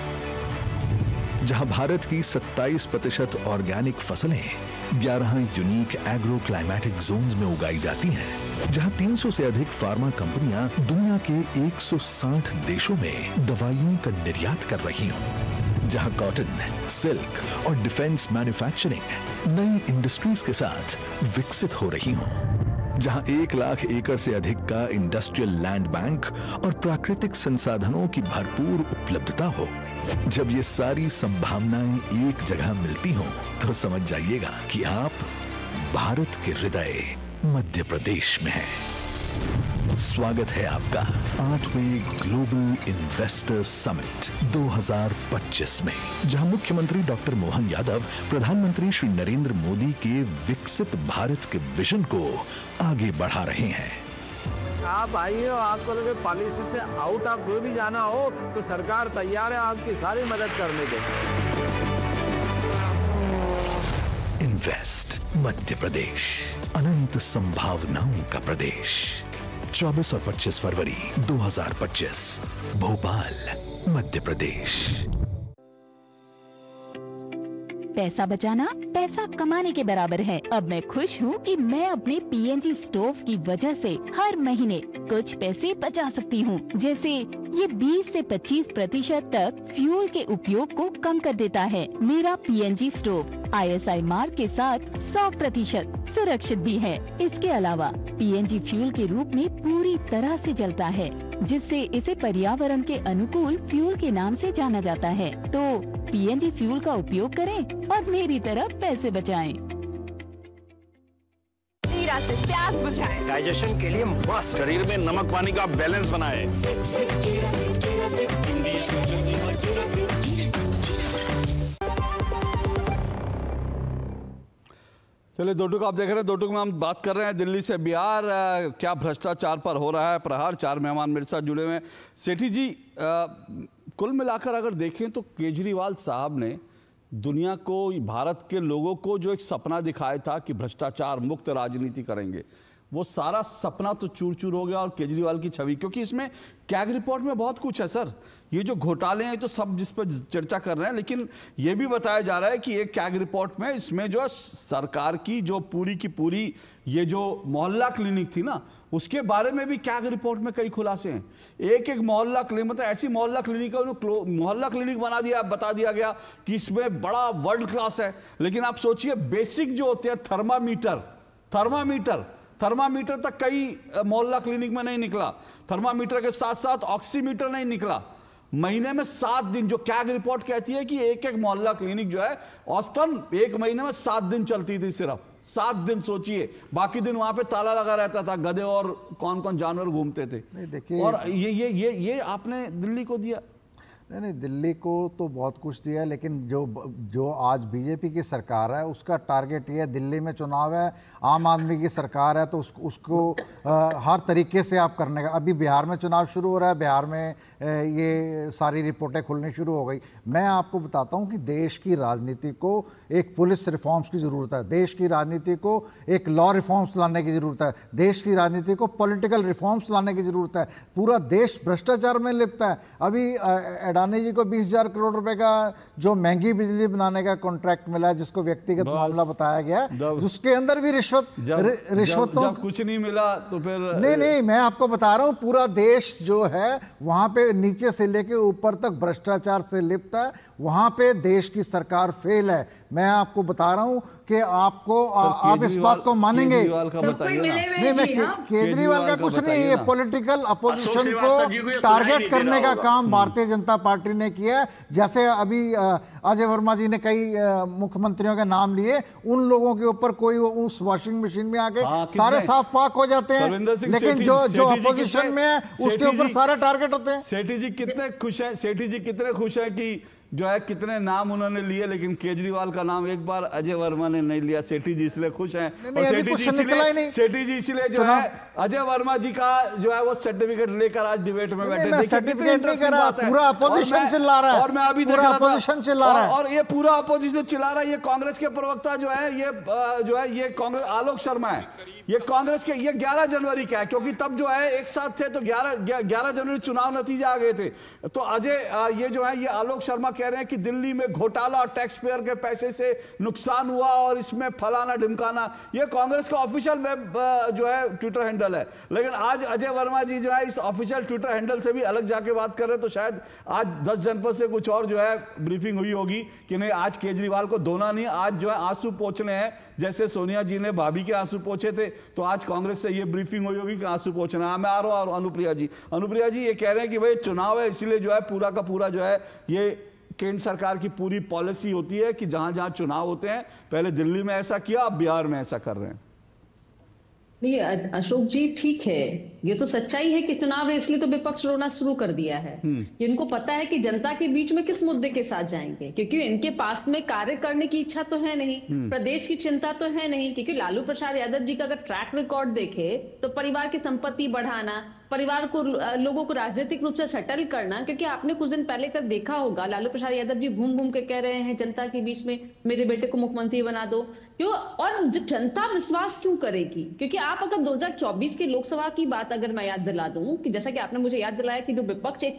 जहां भारत की 27% ऑर्गेनिक फसलें 11 यूनिक एग्रो क्लाइमेटिक जोन्स में उगाई जाती हैं, जहां 300 से अधिक फार्मा कंपनियां दुनिया के 160 देशों में दवाइयों का निर्यात कर रही हों, जहां कॉटन, सिल्क और डिफेंस मैन्युफैक्चरिंग नई इंडस्ट्रीज के साथ विकसित हो रही हों, जहां 1 लाख एकड़ से अधिक का इंडस्ट्रियल लैंड बैंक और प्राकृतिक संसाधनों की भरपूर उपलब्धता हो, जब ये सारी संभावनाएं एक जगह मिलती हों, तो समझ जाइएगा कि आप भारत के हृदय मध्य प्रदेश में हैं। स्वागत है आपका 8वें ग्लोबल इन्वेस्टर्स समिट 2025 में, जहां मुख्यमंत्री डॉक्टर मोहन यादव प्रधानमंत्री श्री नरेंद्र मोदी के विकसित भारत के विजन को आगे बढ़ा रहे हैं। आप आइए और आपको लगे पॉलिसी से आउट ऑफ वे भी जाना हो तो सरकार तैयार है आपकी सारी मदद करने के। इन्वेस्ट मध्य प्रदेश, अनंत संभावनाओं का प्रदेश। 24 और 25 फरवरी 2025, भोपाल, मध्य प्रदेश। पैसा बचाना पैसा कमाने के बराबर है। अब मैं खुश हूँ कि मैं अपने PNG स्टोव की वजह से हर महीने कुछ पैसे बचा सकती हूँ। जैसे ये 20 से 25% तक फ्यूल के उपयोग को कम कर देता है। मेरा PNG स्टोव ISI मार्क के साथ 100% सुरक्षित भी है। इसके अलावा PNG फ्यूल के रूप में पूरी तरह से जलता है, जिससे इसे पर्यावरण के अनुकूल फ्यूल के नाम से जाना जाता है। तो PNG फ्यूल का उपयोग करें और मेरी तरह पैसे बचाएं। जीरा से प्यास बुझाएं। डाइजेशन के लिए मस्त। शरीर में नमक पानी का बैलेंस बनाए। चलिए दो टूक आप देख रहे हैं। दो टूक में हम बात कर रहे हैं दिल्ली से बिहार, क्या भ्रष्टाचार पर हो रहा है प्रहार। 4 मेहमान मेरे साथ जुड़े हुए हैं। सेठी जी, कुल मिलाकर अगर देखें तो केजरीवाल साहब ने दुनिया को, भारत के लोगों को जो एक सपना दिखाया था कि भ्रष्टाचार मुक्त राजनीति करेंगे, वो सारा सपना तो चूर चूर हो गया और केजरीवाल की छवि, क्योंकि इसमें कैग रिपोर्ट में बहुत कुछ है सर। ये जो घोटाले हैं तो सब जिस पर चर्चा कर रहे हैं, लेकिन ये भी बताया जा रहा है कि एक कैग रिपोर्ट में इसमें जो सरकार की जो पूरी की पूरी ये जो मोहल्ला क्लिनिक थी ना, उसके बारे में भी कैग रिपोर्ट में कई खुलासे हैं। एक एक मोहल्ला क्लिनिक, मतलब ऐसी मोहल्ला क्लिनिक है, उन्होंने मोहल्ला क्लिनिक बना दिया, बता दिया गया कि इसमें बड़ा वर्ल्ड क्लास है। लेकिन आप सोचिए बेसिक जो होते हैं थर्मामीटर तक कई मोहल्ला क्लिनिक में नहीं निकला। थर्मामीटर के साथ साथ ऑक्सीमीटर नहीं निकला। महीने में 7 दिन, जो कैग रिपोर्ट कहती है कि एक एक मोहल्ला क्लिनिक जो है औसतन एक महीने में 7 दिन चलती थी, सिर्फ 7 दिन। सोचिए, बाकी दिन वहां पे ताला लगा रहता था, गधे और कौन कौन जानवर घूमते थे। देखिए, और ये आपने दिल्ली को दिया। नहीं, दिल्ली को तो बहुत कुछ दिया, लेकिन जो आज बीजेपी की सरकार है उसका टारगेट ये है, दिल्ली में चुनाव है, आम आदमी की सरकार है, तो उसको हर तरीके से आप करने का। अभी बिहार में चुनाव शुरू हो रहा है, बिहार में ये सारी रिपोर्टें खुलनी शुरू हो गई। मैं आपको बताता हूँ कि देश की राजनीति को एक पुलिस रिफॉर्म्स की ज़रूरत है, देश की राजनीति को एक लॉ रिफॉर्म्स लाने की ज़रूरत है, देश की राजनीति को पॉलिटिकल रिफॉर्म्स लाने की ज़रूरत है। पूरा देश भ्रष्टाचार में लिप्त है। अभी अडानी जी को 20,000 करोड़ रुपए का जो महंगी बिजली बनाने का कॉन्ट्रैक्ट मिला है, जिसको व्यक्तिगत मामला बताया गया, उसके अंदर भी रिश्वतों जब कुछ नहीं मिला तो फिर नहीं, मैं आपको बता रहा हूं, पूरा देश जो है वहां पे नीचे से लेके ऊपर तक भ्रष्टाचार से लिप्त है। वहां पे देश की सरकार फेल है। मैं आपको बता रहा हूं कि आप इस बात को मानेंगे। नहीं, मैं केजरीवाल का कुछ नहीं, ये पॉलिटिकल अपोजिशन को टारगेट करने का काम भारतीय जनता पार्टी ने किया। जैसे अभी अजय वर्मा जी ने कई मुख्यमंत्रियों के नाम लिए, उन लोगों के ऊपर कोई उस वॉशिंग मशीन में आके सारे साफ पाक हो जाते हैं, लेकिन जो अपोजिशन में है उसके ऊपर सारे टारगेट होते हैं। सेठी जी कितने खुश हैं कि जो है कितने नाम उन्होंने लिए, लेकिन केजरीवाल का नाम एक बार अजय वर्मा ने नहीं लिया। सेठी जी इसलिए खुश हैं, और सेठी जी इसलिए जो है अजय वर्मा जी का जो है वो सर्टिफिकेट लेकर आज डिबेट में बैठे। सर्टिफिकेट नहीं कर रहा, पूरा अपोजिशन चिल्ला रहा है, और मैं अभी देख रहा था, और ये पूरा अपोजिशन चिल्ला रहा है। ये कांग्रेस के प्रवक्ता जो है ये कांग्रेस आलोक शर्मा है, ये कांग्रेस के, ये 11 जनवरी का है, क्योंकि तब जो है एक साथ थे तो 11 जनवरी चुनाव नतीजे आ गए थे। तो अजय ये जो है ये आलोक शर्मा कह रहे हैं कि दिल्ली में घोटाला, टैक्स पेयर के पैसे से नुकसान हुआ और इसमें फलाना ढिमकाना। ये कांग्रेस का ऑफिशियल वेब जो है ट्विटर हैंडल है, लेकिन आज अजय वर्मा जी जो है इस ऑफिशियल ट्विटर हैंडल से भी अलग जाके बात कर रहे हैं। तो शायद आज 10 जनपद से कुछ और जो है ब्रीफिंग हुई होगी कि नहीं, आज केजरीवाल को धोना नहीं, आज जो है आंसू पोंछने हैं। जैसे सोनिया जी ने भाभी के आंसू पोंछे थे, तो आज कांग्रेस से ये ब्रीफिंग हुई होगी कि आंसू पोंछना। मैं आ रहा हूं अनुप्रिया जी ये कह रहे हैं कि भाई चुनाव है, इसलिए जो है पूरा का पूरा जो है ये केंद्र सरकार की पूरी पॉलिसी होती है कि जहां जहां चुनाव होते हैं, पहले दिल्ली में ऐसा किया, अब बिहार में ऐसा कर रहे हैं। नहीं अशोक जी, ठीक है, ये तो सच्चाई है कि चुनाव है, इसलिए तो विपक्ष रोना शुरू कर दिया है। इनको पता है कि जनता के बीच में किस मुद्दे के साथ जाएंगे, क्योंकि इनके पास में कार्य करने की इच्छा तो है नहीं, प्रदेश की चिंता तो है नहीं। क्योंकि लालू प्रसाद यादव जी का अगर ट्रैक रिकॉर्ड देखे तो परिवार की संपत्ति बढ़ाना, परिवार को, लोगों को राजनीतिक रूप से सेटल करना। क्योंकि आपने कुछ दिन पहले कर देखा होगा, लालू प्रसाद यादव जी घूम घूम के कह रहे हैं जनता के बीच में मेरे बेटे को मुख्यमंत्री बना दो। क्यों? और जनता विश्वास क्यों करेगी? क्योंकि आप अगर 2024 की लोकसभा की बात अगर मैं याद दिला दूं, कि जैसा कि आपने मुझे याद दिलाया कि जो विपक्ष एक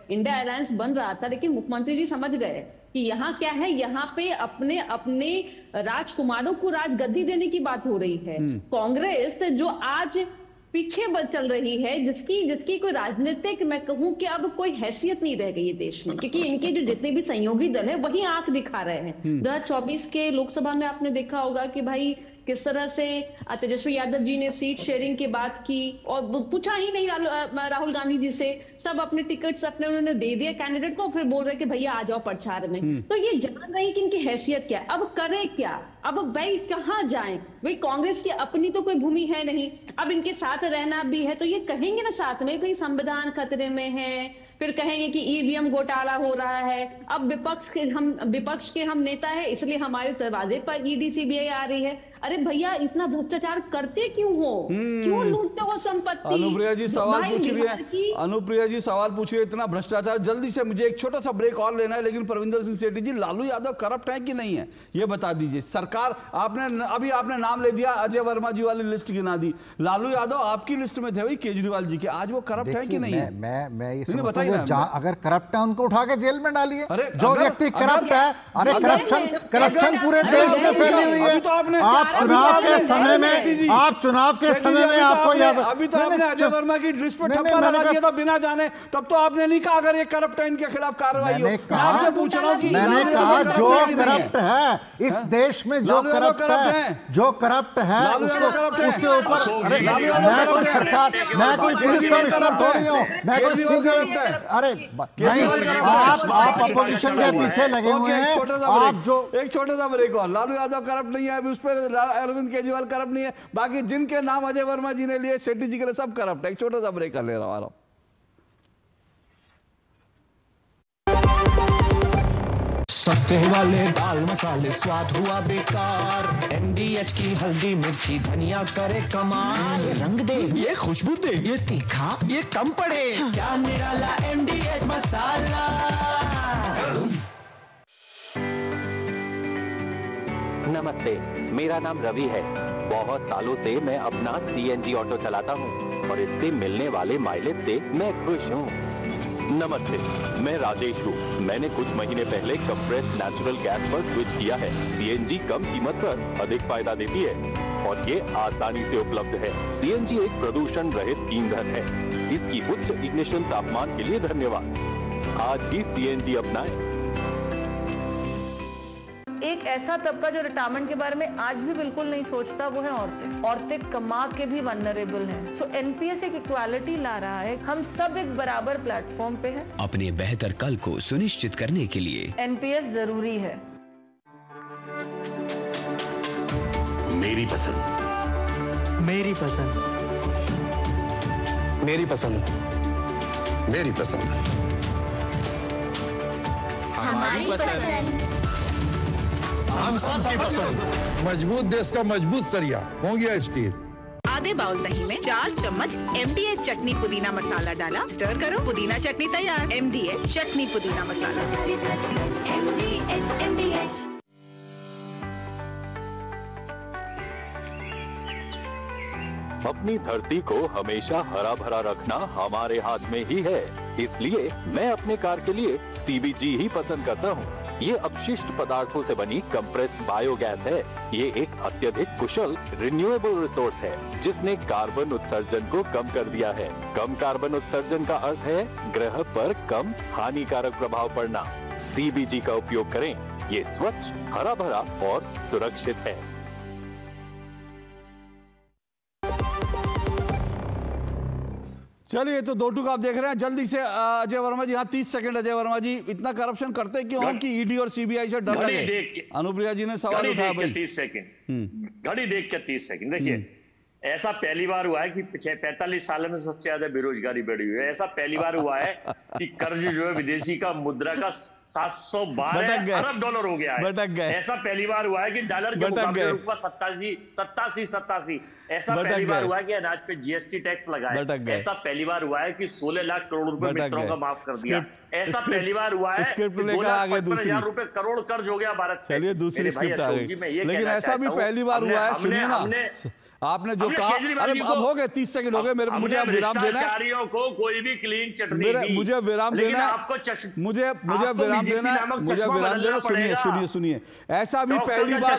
इंडिया अलायंस बन रहा था, लेकिन मुख्यमंत्री जी समझ गए कि यहाँ क्या है, यहाँ पे अपने अपने राजकुमारों को राजगद्दी देने की बात हो रही है। कांग्रेस जो आज पीछे चल रही है, जिसकी कोई राजनीतिक, मैं कहूं कि अब कोई हैसियत नहीं रह गई है देश में, क्योंकि इनके जो जितने भी सहयोगी दल है वही आंख दिखा रहे हैं। 2024 के लोकसभा में आपने देखा होगा कि भाई किस तरह से तेजस्वी यादव जी ने सीट शेयरिंग की बात की और पूछा ही नहीं राहुल गांधी जी से, सब अपने टिकट्स अपने उन्होंने दे दिया कैंडिडेट को, फिर बोल रहे कि भैया आ जाओ प्रचार में। तो ये जान रही कि इनकी हैसियत क्या है, अब करें क्या, अब भाई कहां जाएं? भाई कांग्रेस की अपनी तो कोई भूमि है नहीं, अब इनके साथ रहना भी है तो ये कहेंगे ना साथ में भाई संविधान खतरे में है, फिर कहेंगे कि ईवीएम घोटाला हो रहा है। अब विपक्ष के हम नेता है, इसलिए हमारे दरवाजे पर ईडी सीबीआई आ रही है। अरे भैया इतना भ्रष्टाचार करते क्यों हो, क्यों लूटते हो संपत्ति? अनुप्रिया जी सवाल भाई पूछ रही बिहार है, की- अनुप्रिया जी सवाल पूछ रही है, इतना भ्रष्टाचार। जल्दी से मुझे एक छोटा सा ब्रेक और लेना है, लेकिन परविंदर सिंह सेठी जी, लालू यादव करप्ट है कि नहीं है ये बता दीजिए। सरकार आपने नाम ले दिया, अजय वर्मा जी वाली लिस्ट गिना दी, लालू यादव आपकी लिस्ट में थे भाई केजरीवाल जी के, आज वो करप्ट है कि नहीं है? मैं ये नहीं, समझता हूं ना। अगर करप्ट है उनको उठा के जेल में डालिए। अरे जो व्यक्ति करप्ट है, अरे करप्शन पूरे देश में फैली हुई है। आप चुनाव के समय में आपको याद, अभी तो आपने अजय वर्मा की लिस्ट पर ठप्पा लगा दिया था बिना जाने, तब तो आपने नहीं कहा अगर ये करप्ट है इनके खिलाफ कार्रवाई हो। मैं आपसे पूछ रहा हूं कि मैंने कहा जो करप्ट है इस देश में, जो करप्ट है उसके ऊपर, अरे मैं कोई सरकार, मैं कोई पुलिस कमिश्नर थोड़ी हूँ, मैं कोई सीबीआई, अरे नहीं, आप अपोजिशन के पीछे लगे हुए हैं। आप जो एक छोटा सा ब्रेक और, लालू यादव करप्ट नहीं है, अभी उस पर अरविंद केजरीवाल करप्ट नहीं है, बाकी जिनके नाम अजय वर्मा जी ने लिए, शेट्टी जी के लिए सब करप्ट है। एक छोटा सा ब्रेक कर ले रहा हूं। सस्ते वाले दाल मसाले स्वाद हुआ बेकार, MDH की हल्दी मिर्ची धनिया करे कमाल, ये रंग दे, ये खुशबू दे, ये तीखा, ये कम पड़े, क्या निराला MDH मसाला। नमस्ते, मेरा नाम रवि है। बहुत सालों से मैं अपना CNG ऑटो चलाता हूँ और इससे मिलने वाले माइलेज से मैं खुश हूँ। नमस्ते, मैं राजेश हूँ। मैंने कुछ महीने पहले कंप्रेस्ड नेचुरल गैस पर स्विच किया है। CNG कम कीमत पर अधिक फायदा देती है और ये आसानी से उपलब्ध है। CNG एक प्रदूषण रहित ईंधन है। इसकी उच्च इग्निशन तापमान के लिए धन्यवाद। आज ही CNG अपनाएं। एक ऐसा तबका जो रिटायरमेंट के बारे में आज भी बिल्कुल नहीं सोचता, वो है औरतें। औरतें कमा के भी वल्नरेबल हैं। सो NPS एक इक्वालिटी ला रहा है, हम सब एक बराबर प्लेटफॉर्म पे हैं। अपने बेहतर कल को सुनिश्चित करने के लिए NPS जरूरी है। मेरी पसंद, मेरी पसंद, मेरी पसंद, मेरी पसंद, हमारी पसंद, हम सबकी पसंद। मजबूत देश का मजबूत सरिया होंगे स्टील। आधे बाउल दही में 4 चम्मच MDH चटनी पुदीना मसाला डाला, स्टर करो, पुदीना चटनी तैयार। MDH चटनी पुदीना मसाला। MDH। अपनी धरती को हमेशा हरा भरा रखना हमारे हाथ में ही है, इसलिए मैं अपने कार के लिए CBG ही पसंद करता हूँ। ये अपशिष्ट पदार्थों से बनी कंप्रेस्ड बायोगैस है। ये एक अत्यधिक कुशल रिन्यूएबल रिसोर्स है जिसने कार्बन उत्सर्जन को कम कर दिया है। कम कार्बन उत्सर्जन का अर्थ है ग्रह पर कम हानिकारक प्रभाव पड़ना। CBG का उपयोग करें, ये स्वच्छ, हरा भरा और सुरक्षित है। चलिए, तो 2 टूक आप देख रहे हैं। जल्दी से अजय वर्मा जी, हाँ 30 सेकंड। अजय वर्मा जी, इतना करप्शन करते क्यों हो कि ED और CBI से डर लगे? अनुप्रिया जी ने सवाल उठाया भाई। 30 सेकंड घड़ी देख के 30 सेकंड। देखिए, ऐसा पहली बार हुआ है कि 45 साल में सबसे ज्यादा बेरोजगारी बढ़ी हुई है। ऐसा पहली बार हुआ है कि कर्ज जो है विदेशी का मुद्रा का 712 अरब डॉलर हो गया है। ऐसा पहली बार हुआ है कि डॉलर के मुकाबले रुपया 87। ऐसा पहली बार हुआ है कि अनाज पे GST टैक्स लगाया। ऐसा पहली बार हुआ है कि 16 लाख करोड़ रुपए मित्रों का माफ कर दिया। ऐसा पहली बार हुआ है कि 2,55,000 रुपए करोड़ कर्ज हो गया भारत से। चलिए, दूसरी स्क्रिप्ट आ गई। लेकिन ऐसा भी पहली बार हुआ है, सुनिए ना, आपने जो कहा, अरे अब हो गए 30 सेकंड हो गए, मुझे अब विराम देना है। को कोई भी क्लीन चटनी दी, मुझे विराम देना है, आपको मुझे विराम देना है। सुनिए, ऐसा भी पहली बार,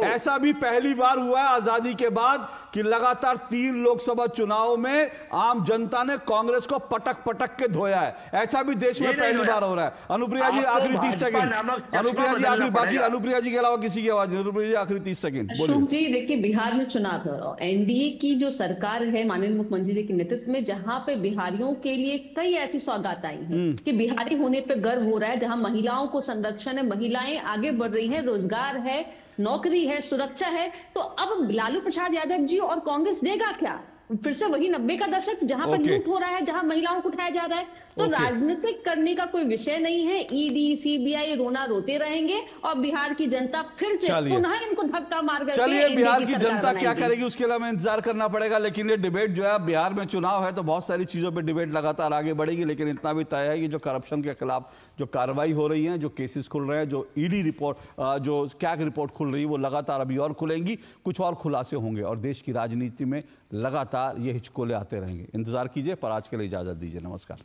ऐसा भी पहली बार हुआ है आजादी के बाद कि लगातार 3 लोकसभा चुनाव में आम जनता ने कांग्रेस को पटक के धोया है। ऐसा भी देश में पहली बार हो रहा है। अनुप्रिया जी आखिरी 30 सेकंड। अनुप्रिया जी आखिरी, बाकी अनुप्रिया जी के अलावा किसी की आवाज नहीं। अनुप्रिया जी आखिरी 30 सेकंड बोलिए। देखिए, बिहार में चुनाव हो रहा है, NDA की जो सरकार है माननीय मुख्यमंत्री जी के नेतृत्व में, जहां पे बिहारियों के लिए कई ऐसी सौगात आई हैं कि बिहारी होने पे गर्व हो रहा है, जहां महिलाओं को संरक्षण है, महिलाएं आगे बढ़ रही हैं, रोजगार है, नौकरी है, सुरक्षा है। तो अब लालू प्रसाद यादव जी और कांग्रेस देगा क्या? फिर से वही 90 का दशक जहां पर लूट हो रहा है, जहां महिलाओं को उठाया जा रहा है। तो राजनीतिक करने का कोई विषय नहीं है। ईडी सीबीआई रोना रोते रहेंगे और बिहार की जनता फिर से पुनः इनको धक्का मार करके चलिए बिहार की जनता क्या करेगी उसके लिए हमें इंतजार करना पड़ेगा। लेकिन ये डिबेट जो है, बिहार में चुनाव है तो बहुत सारी चीजों पे डिबेट लगातार आगे बढ़ेगी। लेकिन इतना भी तय है कि जो करप्शन के खिलाफ जो कार्रवाई हो रही है, जो केसेस खुल रहे हैं, जो ईडी रिपोर्ट, जो कैग रिपोर्ट खुल रही है, वो लगातार अभी और खुलेंगी, कुछ और खुलासे होंगे और देश की राजनीति में लगातार ये हिचकोले आते रहेंगे। इंतजार कीजिए, पर आज के लिए इजाजत दीजिए। नमस्कार।